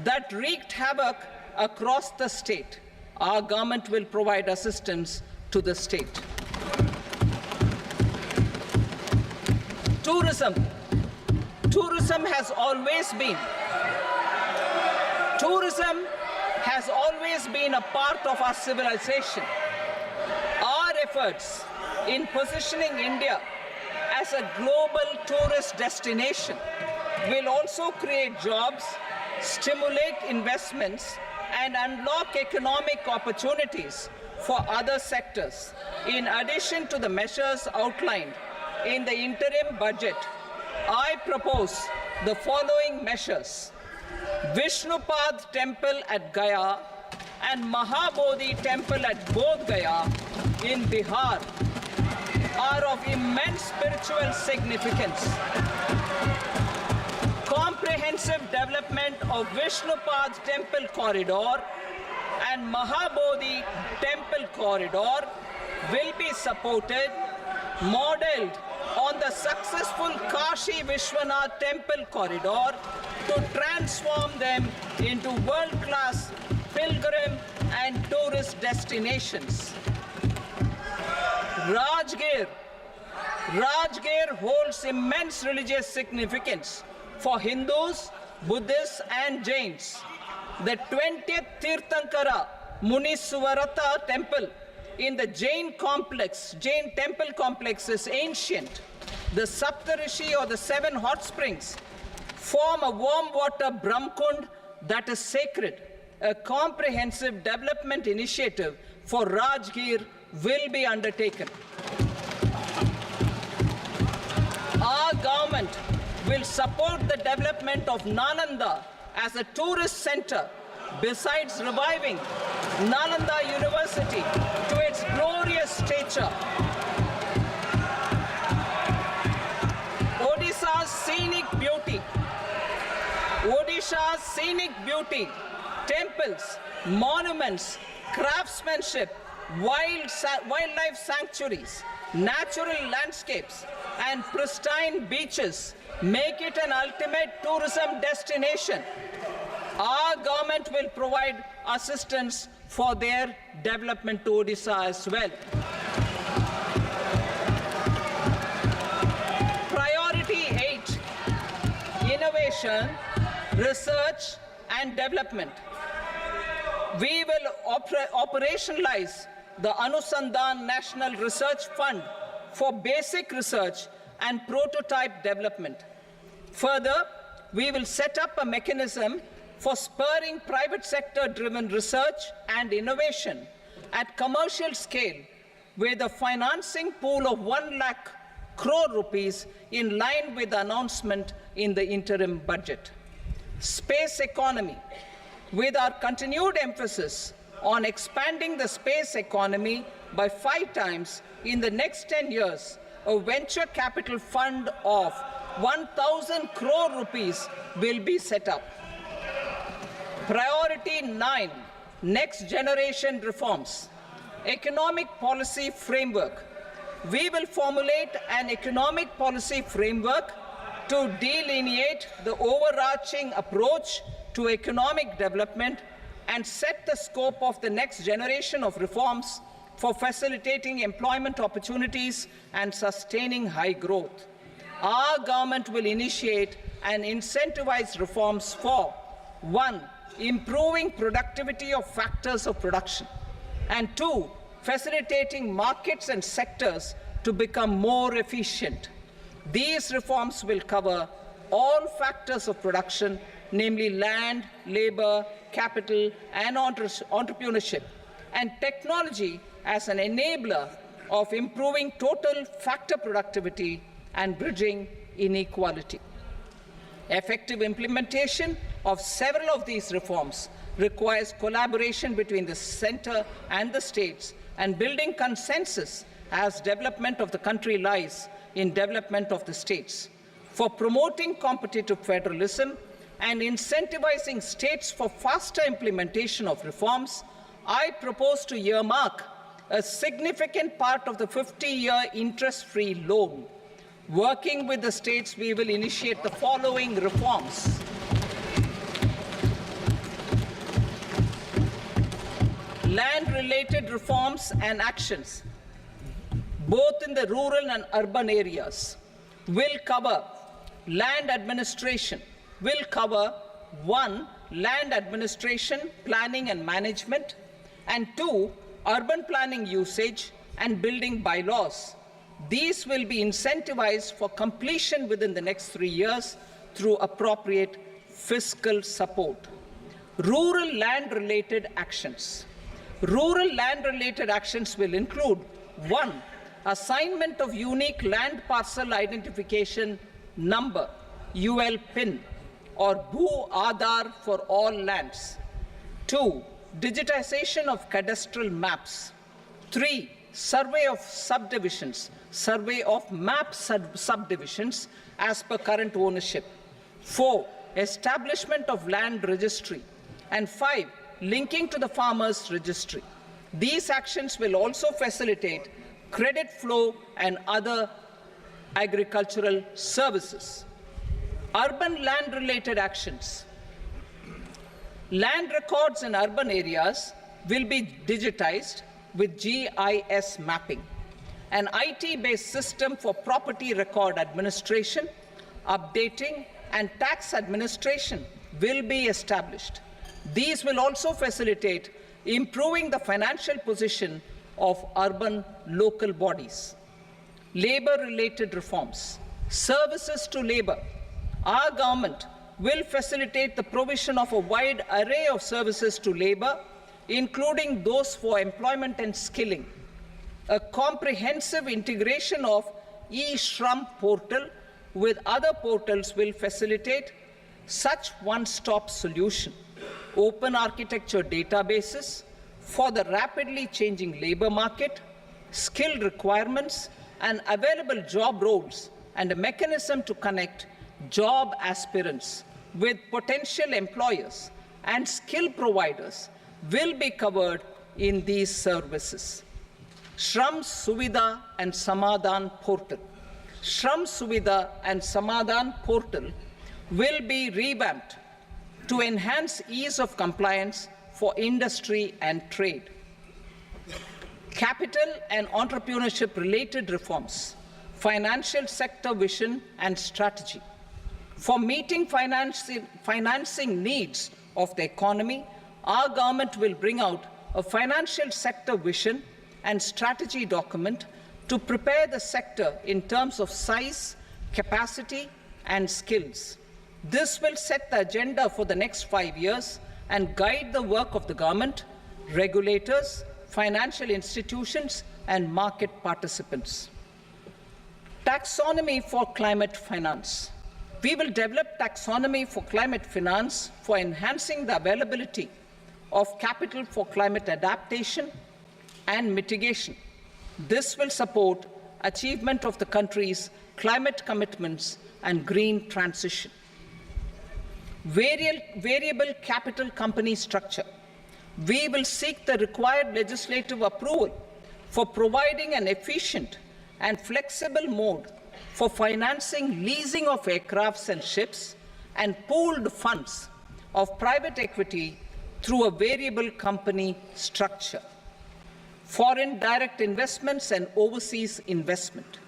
S1: that wreaked havoc across the state. Our government will provide assistance to the state. Tourism. Tourism has always been a part of our civilization. Our efforts in positioning India as a global tourist destination will also create jobs, stimulate investments, and unlock economic opportunities for other sectors. In addition to the measures outlined in the interim budget, I propose the following measures. Vishnupad Temple at Gaya and Mahabodhi Temple at Bodh Gaya in Bihar are of immense spiritual significance. Comprehensive development of Vishnupad Temple Corridor and Mahabodhi Temple Corridor will be supported, modeled on the successful Kashi Vishwanath Temple Corridor to transform them into world-class pilgrim and tourist destinations. Rajgir holds immense religious significance for Hindus, Buddhists, and Jains. The 20th Tirthankara Muniswarata temple in the Jain temple complex is ancient. The Saptarishi, or the 7 hot springs, form a warm water Brahmkund that is sacred. a comprehensive development initiative for Rajgir will be undertaken. Our government will support the development of Nalanda as a tourist center, besides reviving Nalanda University to its glorious stature. Odisha's scenic beauty, temples, monuments, craftsmanship, wildlife sanctuaries, natural landscapes, and pristine beaches make it an ultimate tourism destination. Our government will provide assistance for their development to Odisha as well. Priority 8, innovation, research and development. We will operationalize the Anusandhan National Research Fund for basic research and prototype development. Further, we will set up a mechanism for spurring private sector-driven research and innovation at commercial scale with a financing pool of 1 lakh crore rupees in line with the announcement in the interim budget. Space economy. With our continued emphasis on expanding the space economy by 5 times in the next 10 years, a venture capital fund of 1,000 crore rupees will be set up. Priority 9, next generation reforms. Economic policy framework. We will formulate an economic policy framework to delineate the overarching approach to economic development and set the scope of the next generation of reforms for facilitating employment opportunities and sustaining high growth. Our government will initiate and incentivize reforms for 1. Improving productivity of factors of production, and 2. Facilitating markets and sectors to become more efficient. These reforms will cover all factors of production, namely land, labor, capital, and entrepreneurship, and technology as an enabler of improving total factor productivity and bridging inequality. Effective implementation of several of these reforms requires collaboration between the center and the states and building consensus as development of the country lies in development of the states. For promoting competitive federalism and incentivizing states for faster implementation of reforms, I propose to earmark a significant part of the 50-year interest-free loan. Working with the states, we will initiate the following reforms. Land-related reforms and actions, both in the rural and urban areas, will cover land administration, will cover 1. Land administration, planning and management, and 2. Urban planning usage and building bylaws. These will be incentivized for completion within the next 3 years through appropriate fiscal support. Rural land-related actions. Rural land-related actions will include 1. Assignment of unique land parcel identification number, UL PIN, or Bhu Aadhaar for all lands. 2. Digitization of cadastral maps. 3. Survey of subdivisions, survey of map subdivisions as per current ownership. 4. Establishment of land registry. And 5. Linking to the farmers registry. These actions will also facilitate credit flow and other agricultural services. Urban land-related actions. Land records in urban areas will be digitized with GIS mapping. An IT-based system for property record administration, updating, and tax administration will be established. These will also facilitate improving the financial position of urban local bodies. Labor-related reforms. Services to labor. Our government will facilitate the provision of a wide array of services to labour, including those for employment and skilling. A comprehensive integration of e-Shram portal with other portals will facilitate such one-stop solution. Open architecture databases for the rapidly changing labour market, skill requirements and available job roles, and a mechanism to connect job aspirants with potential employers and skill providers will be covered in these services. Shram Suvidha and Samadhan portal. Shram Suvidha and Samadhan portal will be revamped to enhance ease of compliance for industry and trade. Capital and entrepreneurship related reforms, financial sector vision and strategy. For meeting financing needs of the economy, our government will bring out a financial sector vision and strategy document to prepare the sector in terms of size, capacity, and skills. This will set the agenda for the next 5 years and guide the work of the government, regulators, financial institutions, and market participants. Taxonomy for climate finance. We will develop taxonomy for climate finance for enhancing the availability of capital for climate adaptation and mitigation. This will support achievement of the country's climate commitments and green transition. Variable capital company structure. We will seek the required legislative approval for providing an efficient and flexible mode for financing leasing of aircrafts and ships and pooled funds of private equity through a variable company structure. Foreign direct investments and overseas investment.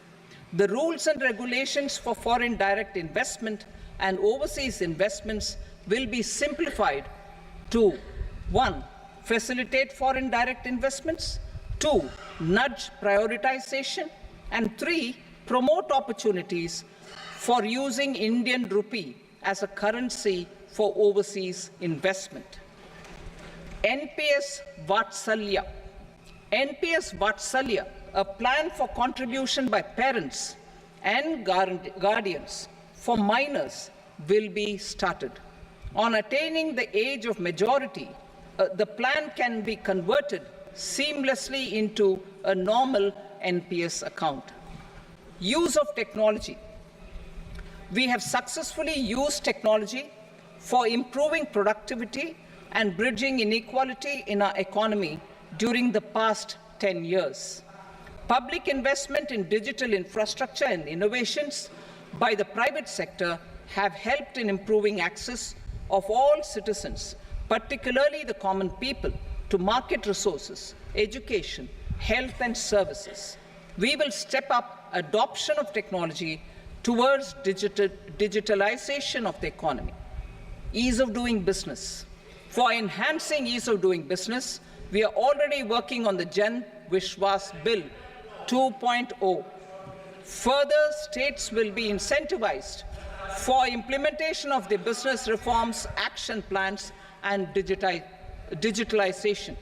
S1: The rules and regulations for foreign direct investment and overseas investments will be simplified to 1. Facilitate foreign direct investments, 2. Nudge prioritization, and 3. Promote opportunities for using Indian rupee as a currency for overseas investment. NPS Vatsalya. NPS Vatsalya, a plan for contribution by parents and guardians for minors, will be started. On attaining the age of majority, the plan can be converted seamlessly into a normal NPS account. Use of technology. We have successfully used technology for improving productivity and bridging inequality in our economy during the past 10 years. Public investment in digital infrastructure and innovations by the private sector have helped in improving access of all citizens, particularly the common people, to market resources, education, health and services. We will step up adoption of technology towards digitalization of the economy. Ease of doing business. For enhancing ease of doing business, we are already working on the Jan Vishwas Bill 2.0. Further, states will be incentivized for implementation of the business reforms, action plans, and digitalization.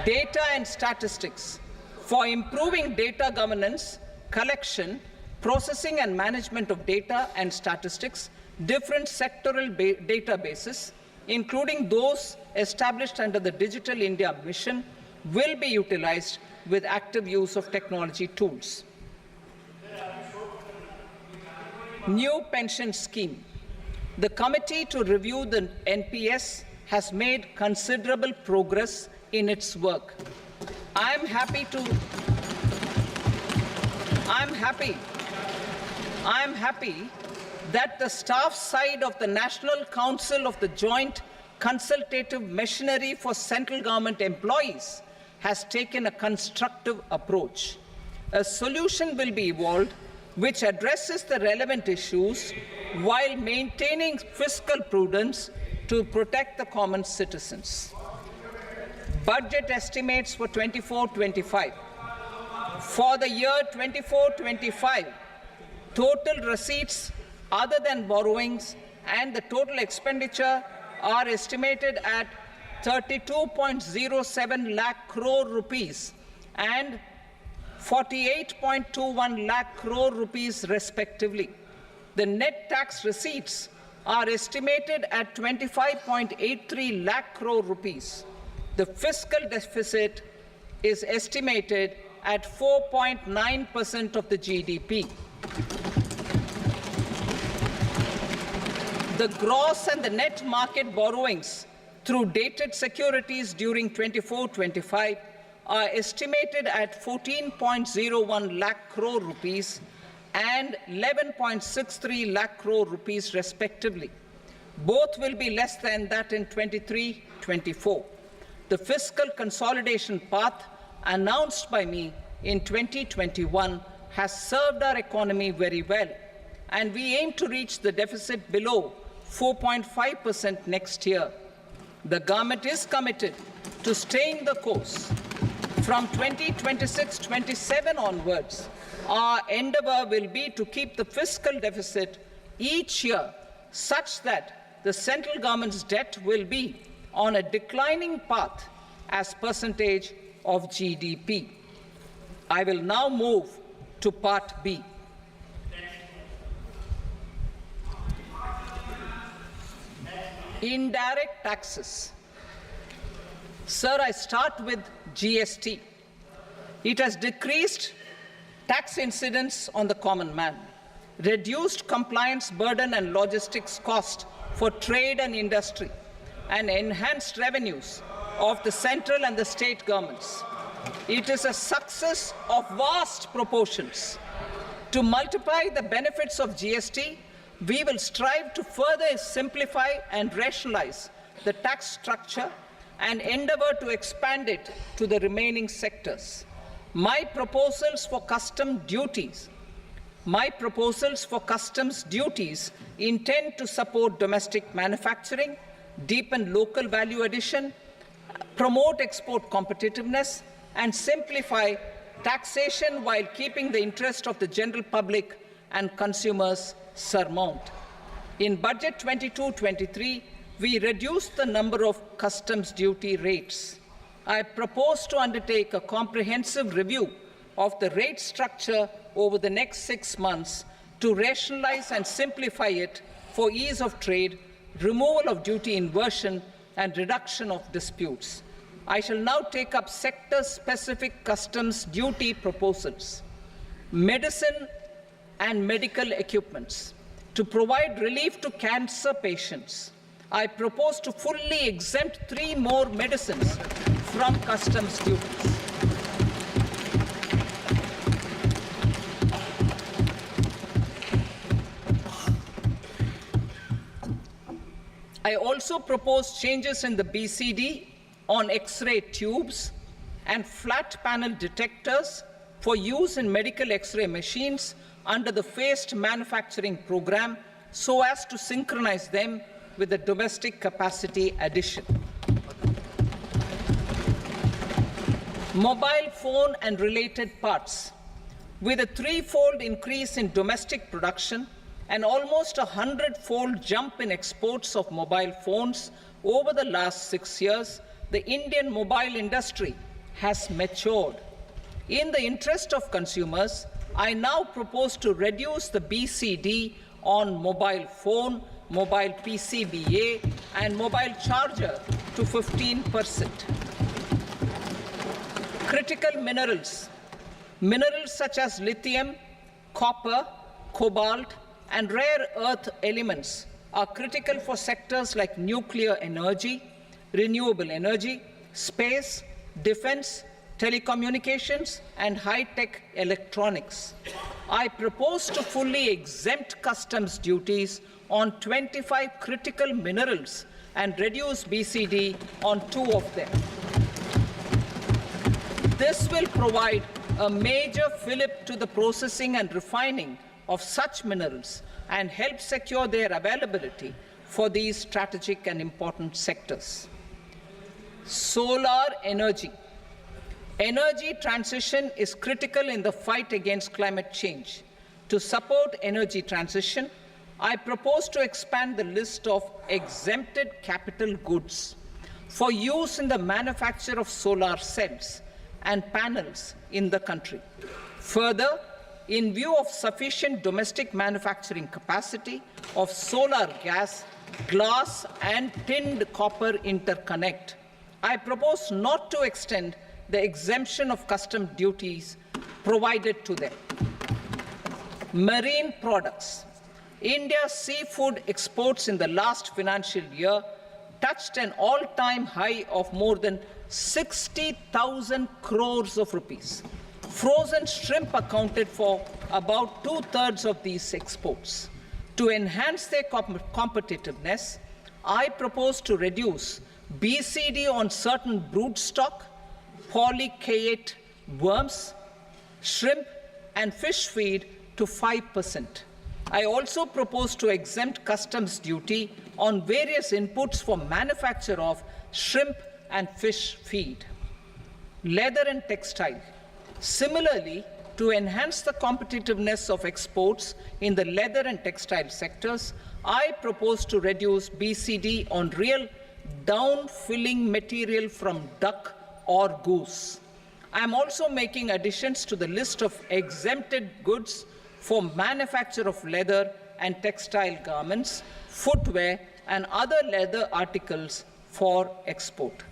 S1: Data and statistics. For improving data governance, collection, processing and management of data and statistics, different sectoral databases, including those established under the Digital India Mission, will be utilized with active use of technology tools. New pension scheme. The committee to review the NPS has made considerable progress in its work. I am happy that the staff side of the National Council of the Joint Consultative Machinery for Central Government Employees has taken a constructive approach. A solution will be evolved which addresses the relevant issues while maintaining fiscal prudence to protect the common citizens. Budget estimates for 24-25. For the year 24-25, total receipts other than borrowings and the total expenditure are estimated at 32.07 lakh crore rupees and 48.21 lakh crore rupees respectively. The net tax receipts are estimated at 25.83 lakh crore rupees. The fiscal deficit is estimated at 4.9% of the GDP. The gross and the net market borrowings through dated securities during 24-25 are estimated at 14.01 lakh crore rupees and 11.63 lakh crore rupees respectively. Both will be less than that in 23-24. The fiscal consolidation path announced by me in 2021 has served our economy very well, and we aim to reach the deficit below 4.5% next year. The government is committed to staying the course. From 2026-27 onwards, our endeavour will be to keep the fiscal deficit each year such that the central government's debt will be on a declining path as percentage of GDP. I will now move to Part B. Indirect taxes. Sir, I start with GST. It has decreased tax incidence on the common man, reduced compliance burden and logistics cost for trade and industry, and enhanced revenues of the central and the state governments. It is a success of vast proportions. To multiply the benefits of GST, we will strive to further simplify and rationalize the tax structure and endeavour to expand it to the remaining sectors. My proposals for customs duties intend to support domestic manufacturing, deepen local value addition, promote export competitiveness, and simplify taxation while keeping the interest of the general public and consumers surmount. In Budget 22-23, we reduced the number of customs duty rates. I propose to undertake a comprehensive review of the rate structure over the next 6 months to rationalize and simplify it for ease of trade, removal of duty inversion, and reduction of disputes. I shall now take up sector-specific customs duty proposals. Medicine and medical equipments. To provide relief to cancer patients, I propose to fully exempt 3 more medicines from customs duties. I also propose changes in the BCD on X-ray tubes and flat panel detectors for use in medical X-ray machines under the phased manufacturing program so as to synchronize them with the domestic capacity addition. Mobile phone and related parts. With a 3-fold increase in domestic production and almost a 100-fold jump in exports of mobile phones over the last 6 years, the Indian mobile industry has matured. In the interest of consumers, I now propose to reduce the BCD on mobile phone, mobile PCBA, and mobile charger to 15%. Critical minerals. Minerals such as lithium, copper, cobalt, and rare earth elements are critical for sectors like nuclear energy, renewable energy, space, defense, telecommunications, and high-tech electronics. I propose to fully exempt customs duties on 25 critical minerals and reduce BCD on 2 of them. This will provide a major fillip to the processing and refining of such minerals and help secure their availability for these strategic and important sectors. Solar energy. Energy transition is critical in the fight against climate change. To support energy transition, I propose to expand the list of exempted capital goods for use in the manufacture of solar cells and panels in the country. Further, in view of sufficient domestic manufacturing capacity of solar gas, glass and tinned copper interconnect, I propose not to extend the exemption of custom duties provided to them. Marine products. India's seafood exports in the last financial year touched an all-time high of more than 60,000 crores of rupees. Frozen shrimp accounted for about 2/3 of these exports. To enhance their competitiveness, I propose to reduce BCD on certain broodstock, polychaete worms, shrimp and fish feed to 5%. I also propose to exempt customs duty on various inputs for manufacture of shrimp and fish feed. Leather and textile. Similarly, to enhance the competitiveness of exports in the leather and textile sectors, I propose to reduce BCD on real down-filling material from duck or goose. I am also making additions to the list of exempted goods for manufacture of leather and textile garments, footwear, and other leather articles for export.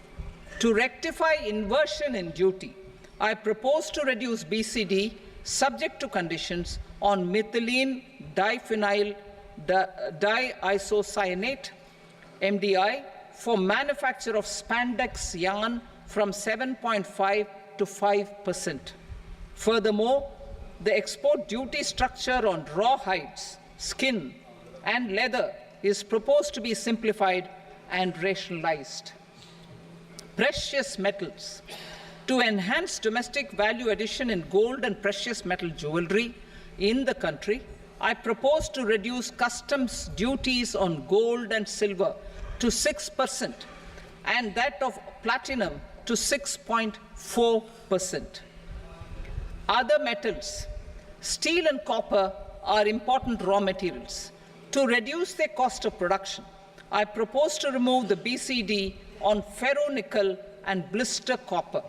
S1: To rectify inversion in duty, I propose to reduce BCD subject to conditions on methylene diphenyl diisocyanate, MDI, for manufacture of spandex yarn from 7.5 to 5%. Furthermore, the export duty structure on raw hides, skin, and leather is proposed to be simplified and rationalized. Precious metals. To enhance domestic value addition in gold and precious metal jewelry in the country, I propose to reduce customs duties on gold and silver to 6% and that of platinum to 6.4%. Other metals. Steel and copper are important raw materials. To reduce their cost of production, I propose to remove the BCD on ferronickel and blister copper.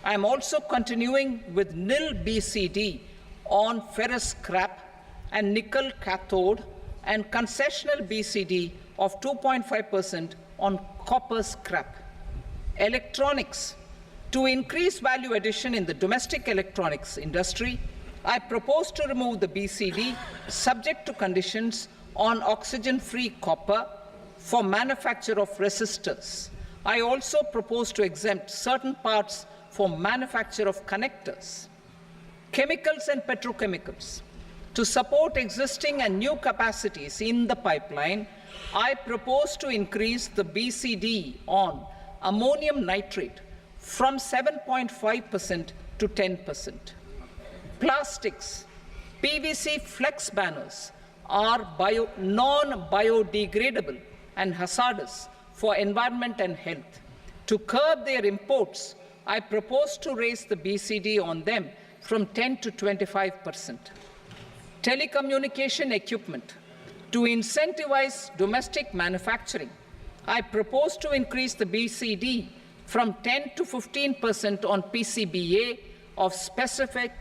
S1: I am also continuing with nil BCD on ferrous scrap and nickel cathode and concessional BCD of 2.5% on copper scrap. Electronics. To increase value addition in the domestic electronics industry, I propose to remove the BCD subject to conditions on oxygen-free copper for manufacture of resistors. I also propose to exempt certain parts for manufacture of connectors. Chemicals and petrochemicals. To support existing and new capacities in the pipeline, I propose to increase the BCD on ammonium nitrate from 7.5% to 10%. Plastics. PVC flex banners are non-biodegradable and hazardous for environment and health. To curb their imports, I propose to raise the BCD on them from 10 to 25%. Telecommunication equipment. To incentivize domestic manufacturing, I propose to increase the BCD from 10 to 15% on PCBA of specified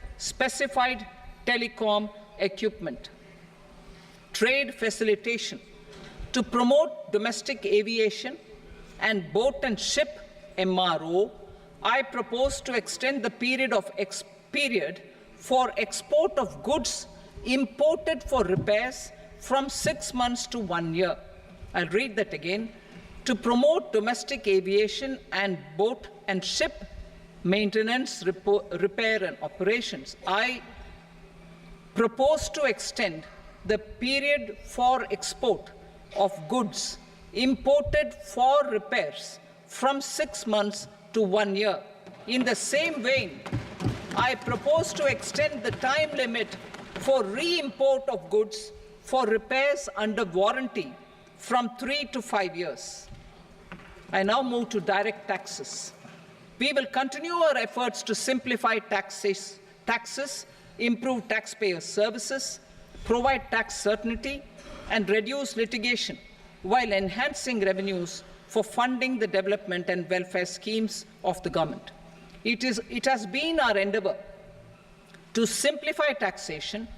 S1: telecom equipment. Trade facilitation. To promote domestic aviation and boat and ship MRO, I propose to extend the period for export of goods imported for repairs from 6 months to 1 year. I'll read that again. To promote domestic aviation and boat and ship maintenance, repair and operations, I propose to extend the period for export of goods imported for repairs from 6 months to 1 year. In the same vein, I propose to extend the time limit for re-import of goods for repairs under warranty from 3 to 5 years. I now move to direct taxes. We will continue our efforts to simplify taxes, improve taxpayer services, provide tax certainty, and reduce litigation while enhancing revenues for funding the development and welfare schemes of the government. It has been our endeavour to simplify taxation.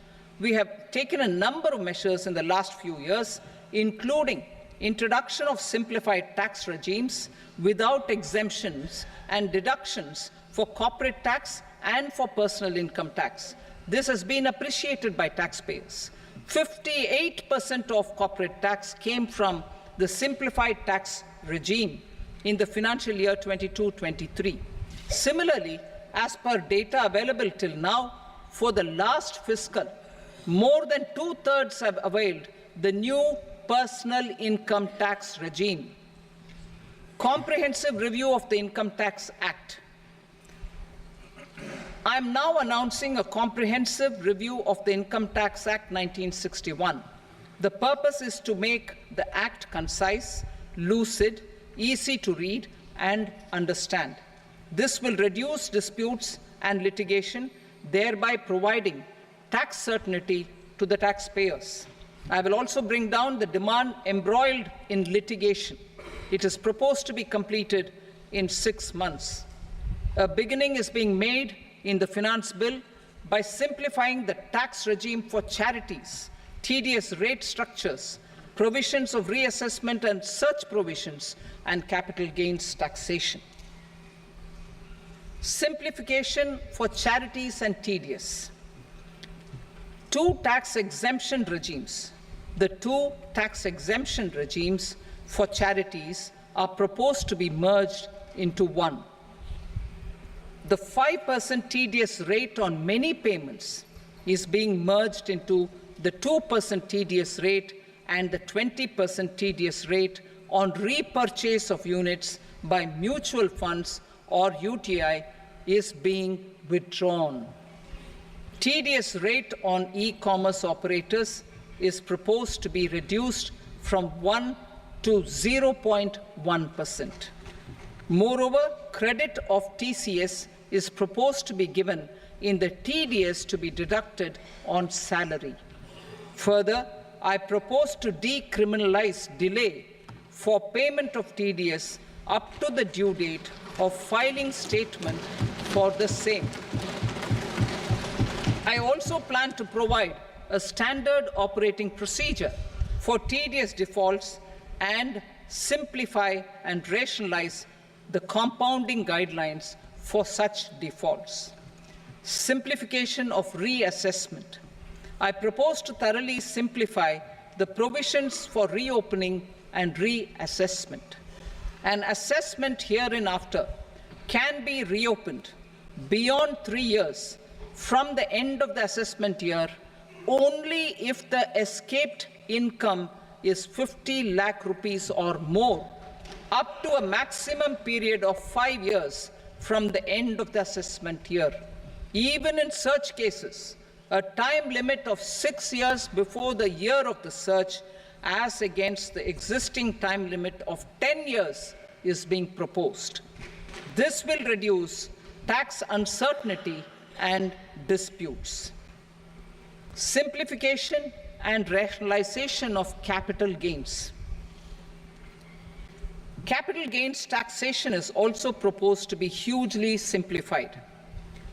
S1: We have taken a number of measures in the last few years, including introduction of simplified tax regimes without exemptions and deductions for corporate tax and for personal income tax. This has been appreciated by taxpayers. 58% of corporate tax came from the simplified tax regime in the financial year 22-23. Similarly, as per data available till now, for the last fiscal, more than 2/3 have availed the new personal income tax regime. Comprehensive review of the Income Tax Act. I am now announcing a comprehensive review of the Income Tax Act 1961. The purpose is to make the Act concise, lucid, easy to read and understand. This will reduce disputes and litigation, thereby providing tax certainty to the taxpayers. I will also bring down the demand embroiled in litigation. It is proposed to be completed in 6 months. A beginning is being made in the Finance Bill by simplifying the tax regime for charities, tedious rate structures, provisions of reassessment and such provisions, and capital gains taxation. Simplification for charities and tedious. Two tax exemption regimes. The two tax exemption regimes for charities are proposed to be merged into one. The 5% tedious rate on many payments is being merged into the 2% tedious rate, and the 20% tedious rate on repurchase of units by mutual funds or UTI is being withdrawn. Tedious rate on e-commerce operators is proposed to be reduced from 1 to 0.1%. Moreover, credit of TCS is proposed to be given in the TDS to be deducted on salary. Further, I propose to decriminalize delay for payment of TDS up to the due date of filing statement for the same. I also plan to provide a standard operating procedure for TDS defaults and simplify and rationalize the compounding guidelines for such defaults. Simplification of reassessment. I propose to thoroughly simplify the provisions for reopening and reassessment. An assessment hereinafter can be reopened beyond 3 years from the end of the assessment year only if the escaped income is 50 lakh rupees or more, up to a maximum period of 5 years from the end of the assessment year. Even in such cases, a time limit of 6 years before the year of the search, as against the existing time limit of 10 years, is being proposed. This will reduce tax uncertainty and disputes. Simplification and rationalization of capital gains. Capital gains taxation is also proposed to be hugely simplified.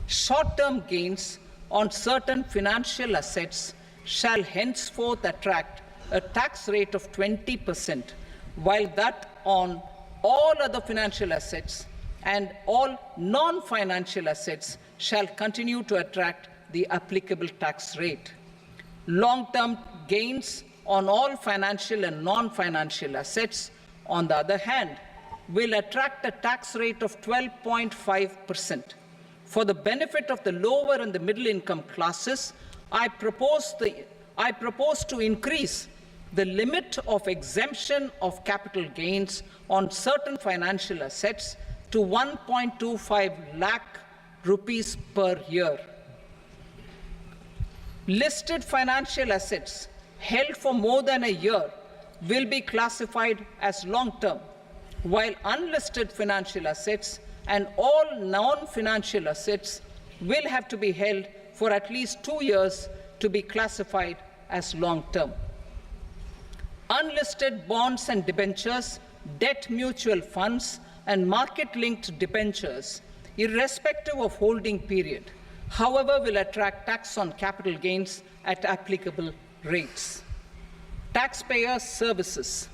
S1: Short-term gains on certain financial assets shall henceforth attract a tax rate of 20%, while that on all other financial assets and all non-financial assets shall continue to attract the applicable tax rate. Long-term gains on all financial and non-financial assets, on the other hand, will attract a tax rate of 12.5%. For the benefit of the lower and the middle income classes, I propose to increase the limit of exemption of capital gains on certain financial assets to 1.25 lakh rupees per year. Listed financial assets held for more than a year will be classified as long-term, while unlisted financial assets and all non-financial assets will have to be held for at least 2 years to be classified as long-term. unlisted bonds and debentures, debt mutual funds, and market-linked debentures, irrespective of holding period, however, will attract tax on capital gains at applicable rates. Taxpayer services.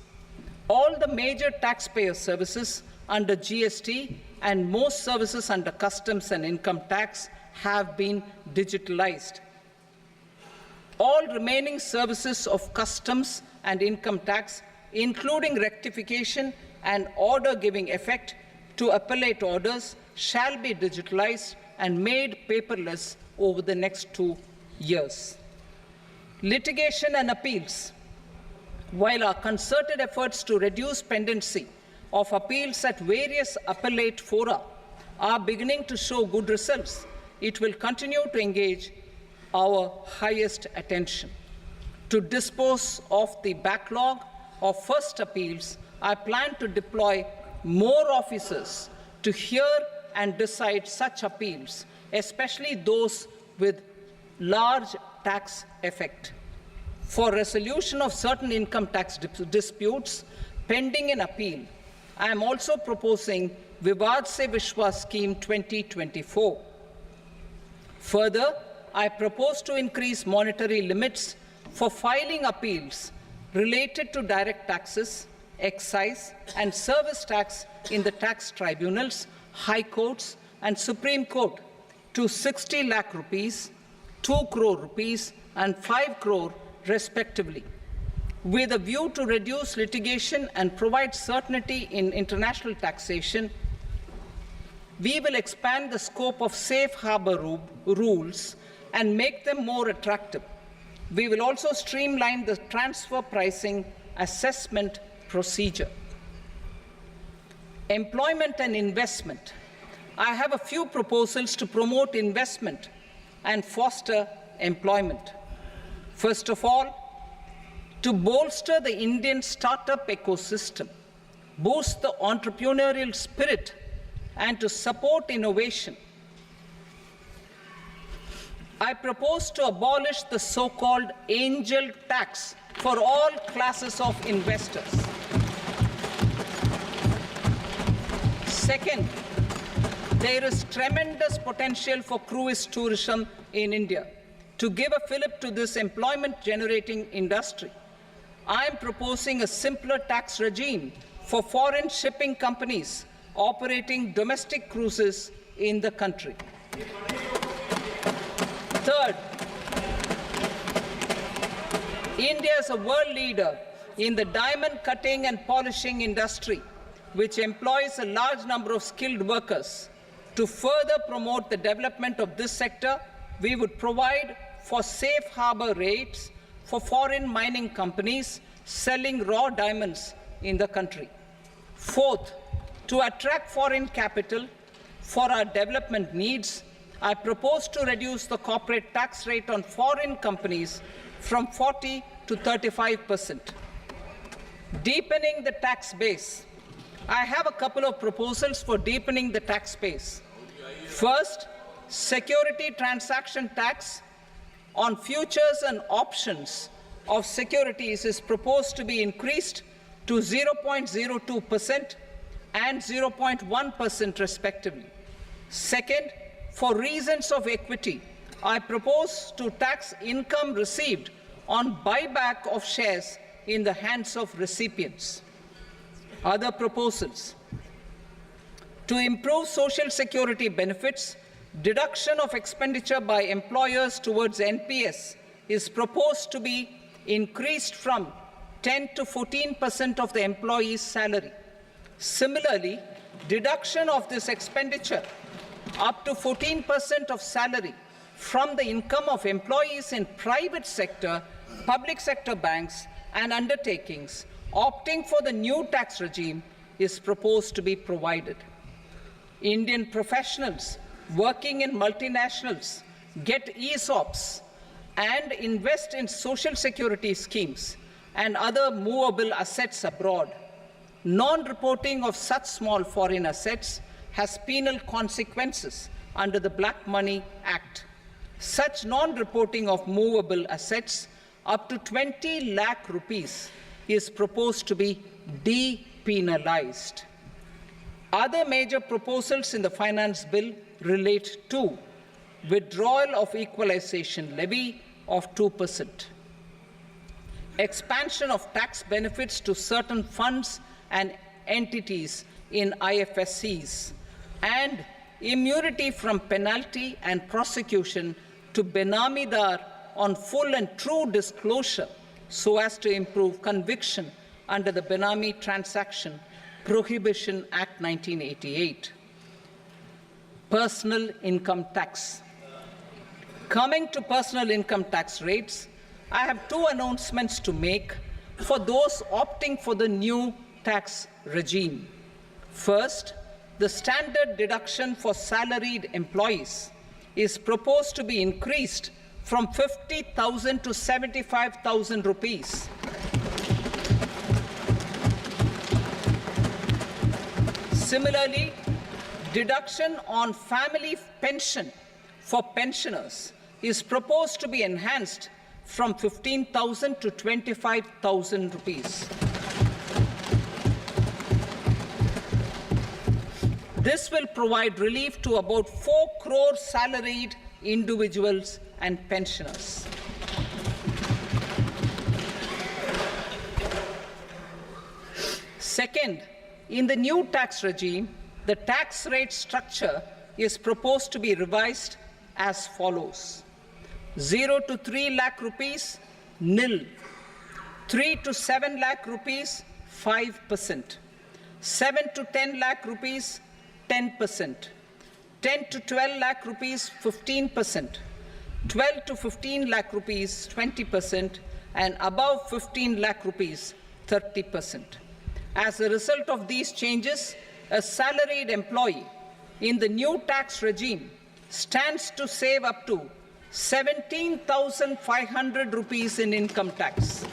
S1: All the major taxpayer services under GST and most services under customs and income tax have been digitalized. All remaining services of customs and income tax, including rectification and order giving effect to appellate orders, shall be digitalized and made paperless over the next 2 years. Litigation and appeals. While our concerted efforts to reduce pendency of appeals at various appellate fora are beginning to show good results, it will continue to engage our highest attention. To dispose of the backlog of first appeals, I plan to deploy more officers to hear and decide such appeals, especially those with large tax effect. For resolution of certain income tax disputes pending an appeal, I am also proposing Vivad Se Vishwas Scheme 2024. Further, I propose to increase monetary limits for filing appeals related to direct taxes, excise, and service tax in the tax tribunals, high courts, and Supreme Court to 60 lakh rupees, 2 crore rupees, and 5 crore respectively, with a view to reduce litigation and provide certainty in international taxation. We will expand the scope of safe harbor rules and make them more attractive. We will also streamline the transfer pricing assessment procedure. Employment and investment. I have a few proposals to promote investment and foster employment. First of all, to bolster the Indian startup ecosystem, boost the entrepreneurial spirit, and to support innovation, I propose to abolish the so-called angel tax for all classes of investors. Second, there is tremendous potential for cruise tourism in India. To give a fillip to this employment-generating industry, I am proposing a simpler tax regime for foreign shipping companies operating domestic cruises in the country. Third, India is a world leader in the diamond cutting and polishing industry, which employs a large number of skilled workers. To further promote the development of this sector, we would provide for safe harbor rates for foreign mining companies selling raw diamonds in the country. Fourth, to attract foreign capital for our development needs, I propose to reduce the corporate tax rate on foreign companies from 40 to 35%. Deepening the tax base. I have a couple of proposals for deepening the tax base. First, security transaction tax on futures and options of securities is proposed to be increased to 0.02% and 0.1% respectively. Second, for reasons of equity, I propose to tax income received on buyback of shares in the hands of recipients. Other proposals: to improve social security benefits, deduction of expenditure by employers towards NPS is proposed to be increased from 10 to 14% of the employee's salary. Similarly, deduction of this expenditure up to 14% of salary from the income of employees in private sector, public sector banks, and undertakings opting for the new tax regime is proposed to be provided. Indian professionals working in multinationals get ESOPs and invest in social security schemes and other movable assets abroad. Non-reporting of such small foreign assets has penal consequences under the Black Money Act. Such non-reporting of movable assets up to 20 lakh rupees is proposed to be depenalized. Other major proposals in the finance bill relate to withdrawal of equalization levy of 2%, expansion of tax benefits to certain funds and entities in IFSCs, and immunity from penalty and prosecution to Benamidar on full and true disclosure so as to improve conviction under the Benami Transaction Prohibition Act 1988. Personal income tax. Coming to personal income tax rates, I have two announcements to make for those opting for the new tax regime. First, the standard deduction for salaried employees is proposed to be increased from 50,000 to 75,000 rupees. Similarly, deduction on family pension for pensioners is proposed to be enhanced from 15,000 to 25,000 rupees. This will provide relief to about 4 crore salaried individuals and pensioners. Second, in the new tax regime, the tax rate structure is proposed to be revised as follows: 0 to 3 lakh rupees, nil; 3 to 7 lakh rupees, 5%; 7 to 10 lakh rupees, 10%; 10 to 12 lakh rupees, 15%; 12 to 15 lakh rupees, 20%; and above 15 lakh rupees, 30%. As a result of these changes, a salaried employee in the new tax regime stands to save up to 17,500 rupees in income tax.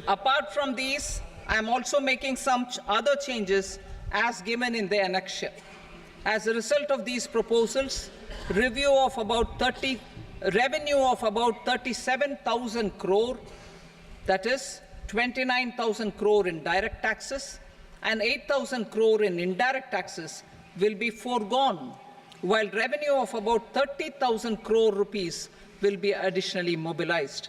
S1: Apart from these, I am also making some other changes as given in the annexure. As a result of these proposals, revenue of about 37,000 crore, that is 29,000 crore in direct taxes and 8,000 crore in indirect taxes, will be foregone, while revenue of about 30,000 crore rupees will be additionally mobilized.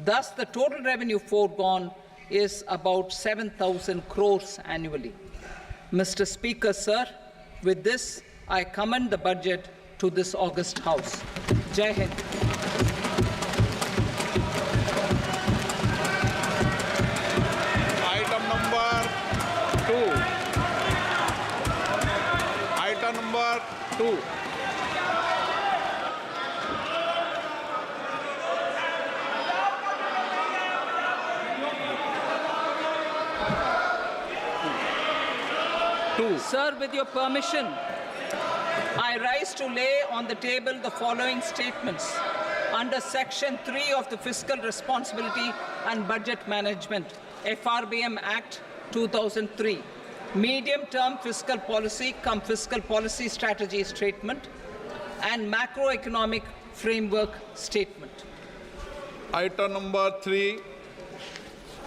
S1: Thus, the total revenue foregone is about 7,000 crores annually. Mr. Speaker, sir, with this, I commend the budget to this august House. Jai Hind.
S2: Item number 2. Item number 2.
S1: Sir, with your permission, I rise to lay on the table the following statements under Section 3 of the Fiscal Responsibility and Budget Management, FRBM Act 2003, Medium-Term Fiscal Policy cum Fiscal Policy Strategy Statement, and Macroeconomic Framework Statement.
S2: Item number 3.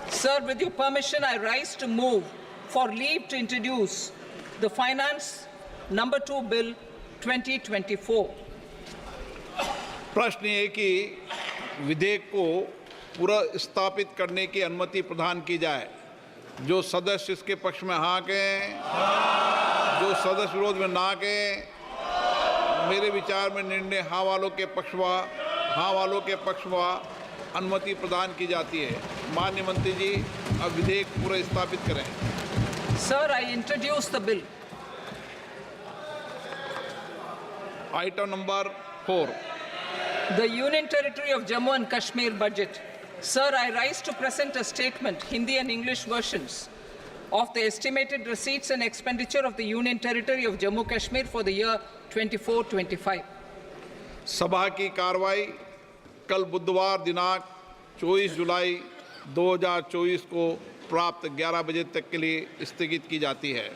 S1: Sir, with your permission, I rise to move for leave to introduce the Finance Number 2 Bill 2024.
S2: प्रश्न ये कि विधेयक को पुनर्स्थापित करने की अनुमति प्रदान की जाए। जो सदस्य इसके पक्ष में हाँ कहें, जो सदस्य विरोध में ना कहें। मेरे विचार में निर्णय हाँ वालों के पक्ष में अनुमति प्रदान की जाती है। माननीय मंत्री जी, अब विधेयक पुनर्स्थापित करें।
S1: Sir, I introduce the bill.
S2: Item number 4.
S1: The Union Territory of Jammu and Kashmir budget. Sir, I rise to present a statement, Hindi and English versions, of the estimated receipts and expenditure of the Union Territory of Jammu and Kashmir for the year 24-25.
S2: सभा की कार्रवाई कल बुधवार दिनांक 24 जुलाई 2024 को प्राप्त 11 बजे तक के लिए स्थगित की जाती है।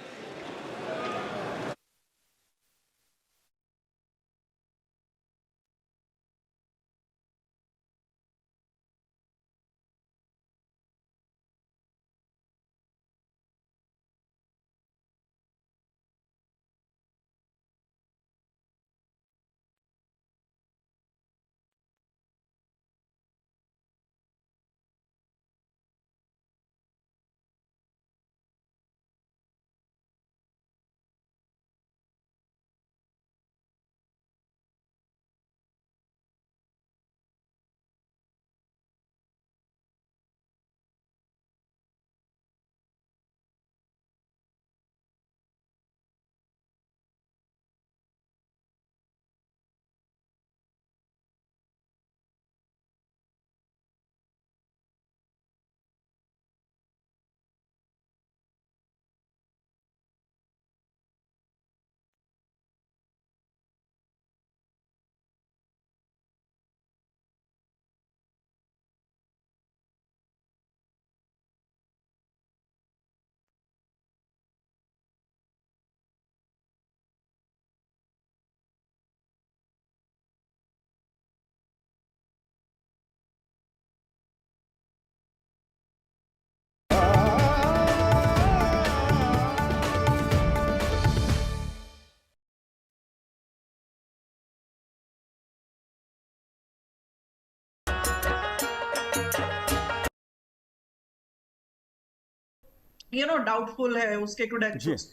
S3: डाउटफुल है उसके क्रेडेंशियल्स,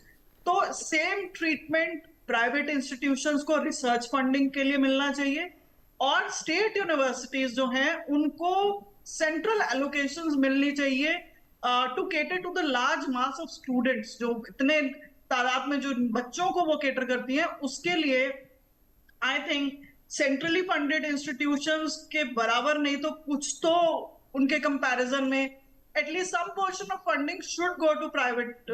S3: तो सेम ट्रीटमेंट प्राइवेट इंस्टीट्यूशंस को रिसर्च फंडिंग के लिए मिलना चाहिए, और स्टेट यूनिवर्सिटीज जो हैं उनको सेंट्रल एलोकेशंस मिलनी चाहिए to cater to the large mass of students, जो इतने तादाद में जो बच्चों को वो केटर करती हैं, उसके लिए I think centrally funded institutions के बराबर नहीं तो कुछ तो उनके कंपैरिजन में at least some portion of funding should go to private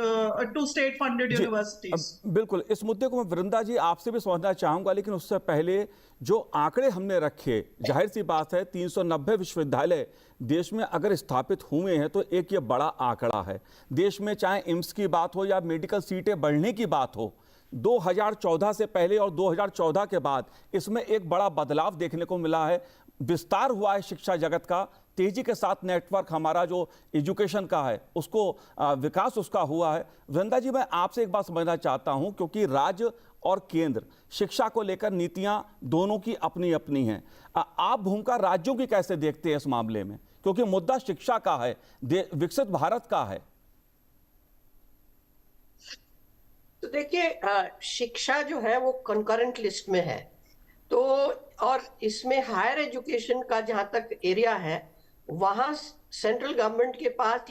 S3: to state funded universities.
S4: बिल्कुल, इस मुद्दे को मैं वृंदा जी आपसे भी समझना चाहूंगा, लेकिन उससे पहले जो आंकड़े हमने रखे, जाहिर सी बात है 390 विश्वविद्यालय देश में अगर स्थापित हुए हैं तो एक ये बड़ा आंकड़ा है। देश में चाहे एम्स की बात हो या मेडिकल सीटें बढ़ने की बात हो, 2014 से पहले और 2014 के बाद इसमें एक बड़ा बदलाव देखने को मिला है। विस्तार हुआ है शिक्षा जगत का, तेजी के साथ नेटवर्क हमारा जो एजुकेशन का है उसको विकास उसका हुआ है। वृंदा जी, मैं आपसे एक बात समझना चाहता हूं, क्योंकि राज्य और केंद्र शिक्षा को लेकर नीतियां दोनों की अपनी अपनी हैं। आप भूमिका राज्यों की कैसे देखते हैं इस मामले में, क्योंकि मुद्दा शिक्षा का है, विकसित भारत का है।
S5: तो देखिए, शिक्षा जो है वो कंकरेंट लिस्ट में है, तो और इसमें हायर एजुकेशन का जहां तक एरिया है वहां सेंट्रल गवर्नमेंट के पास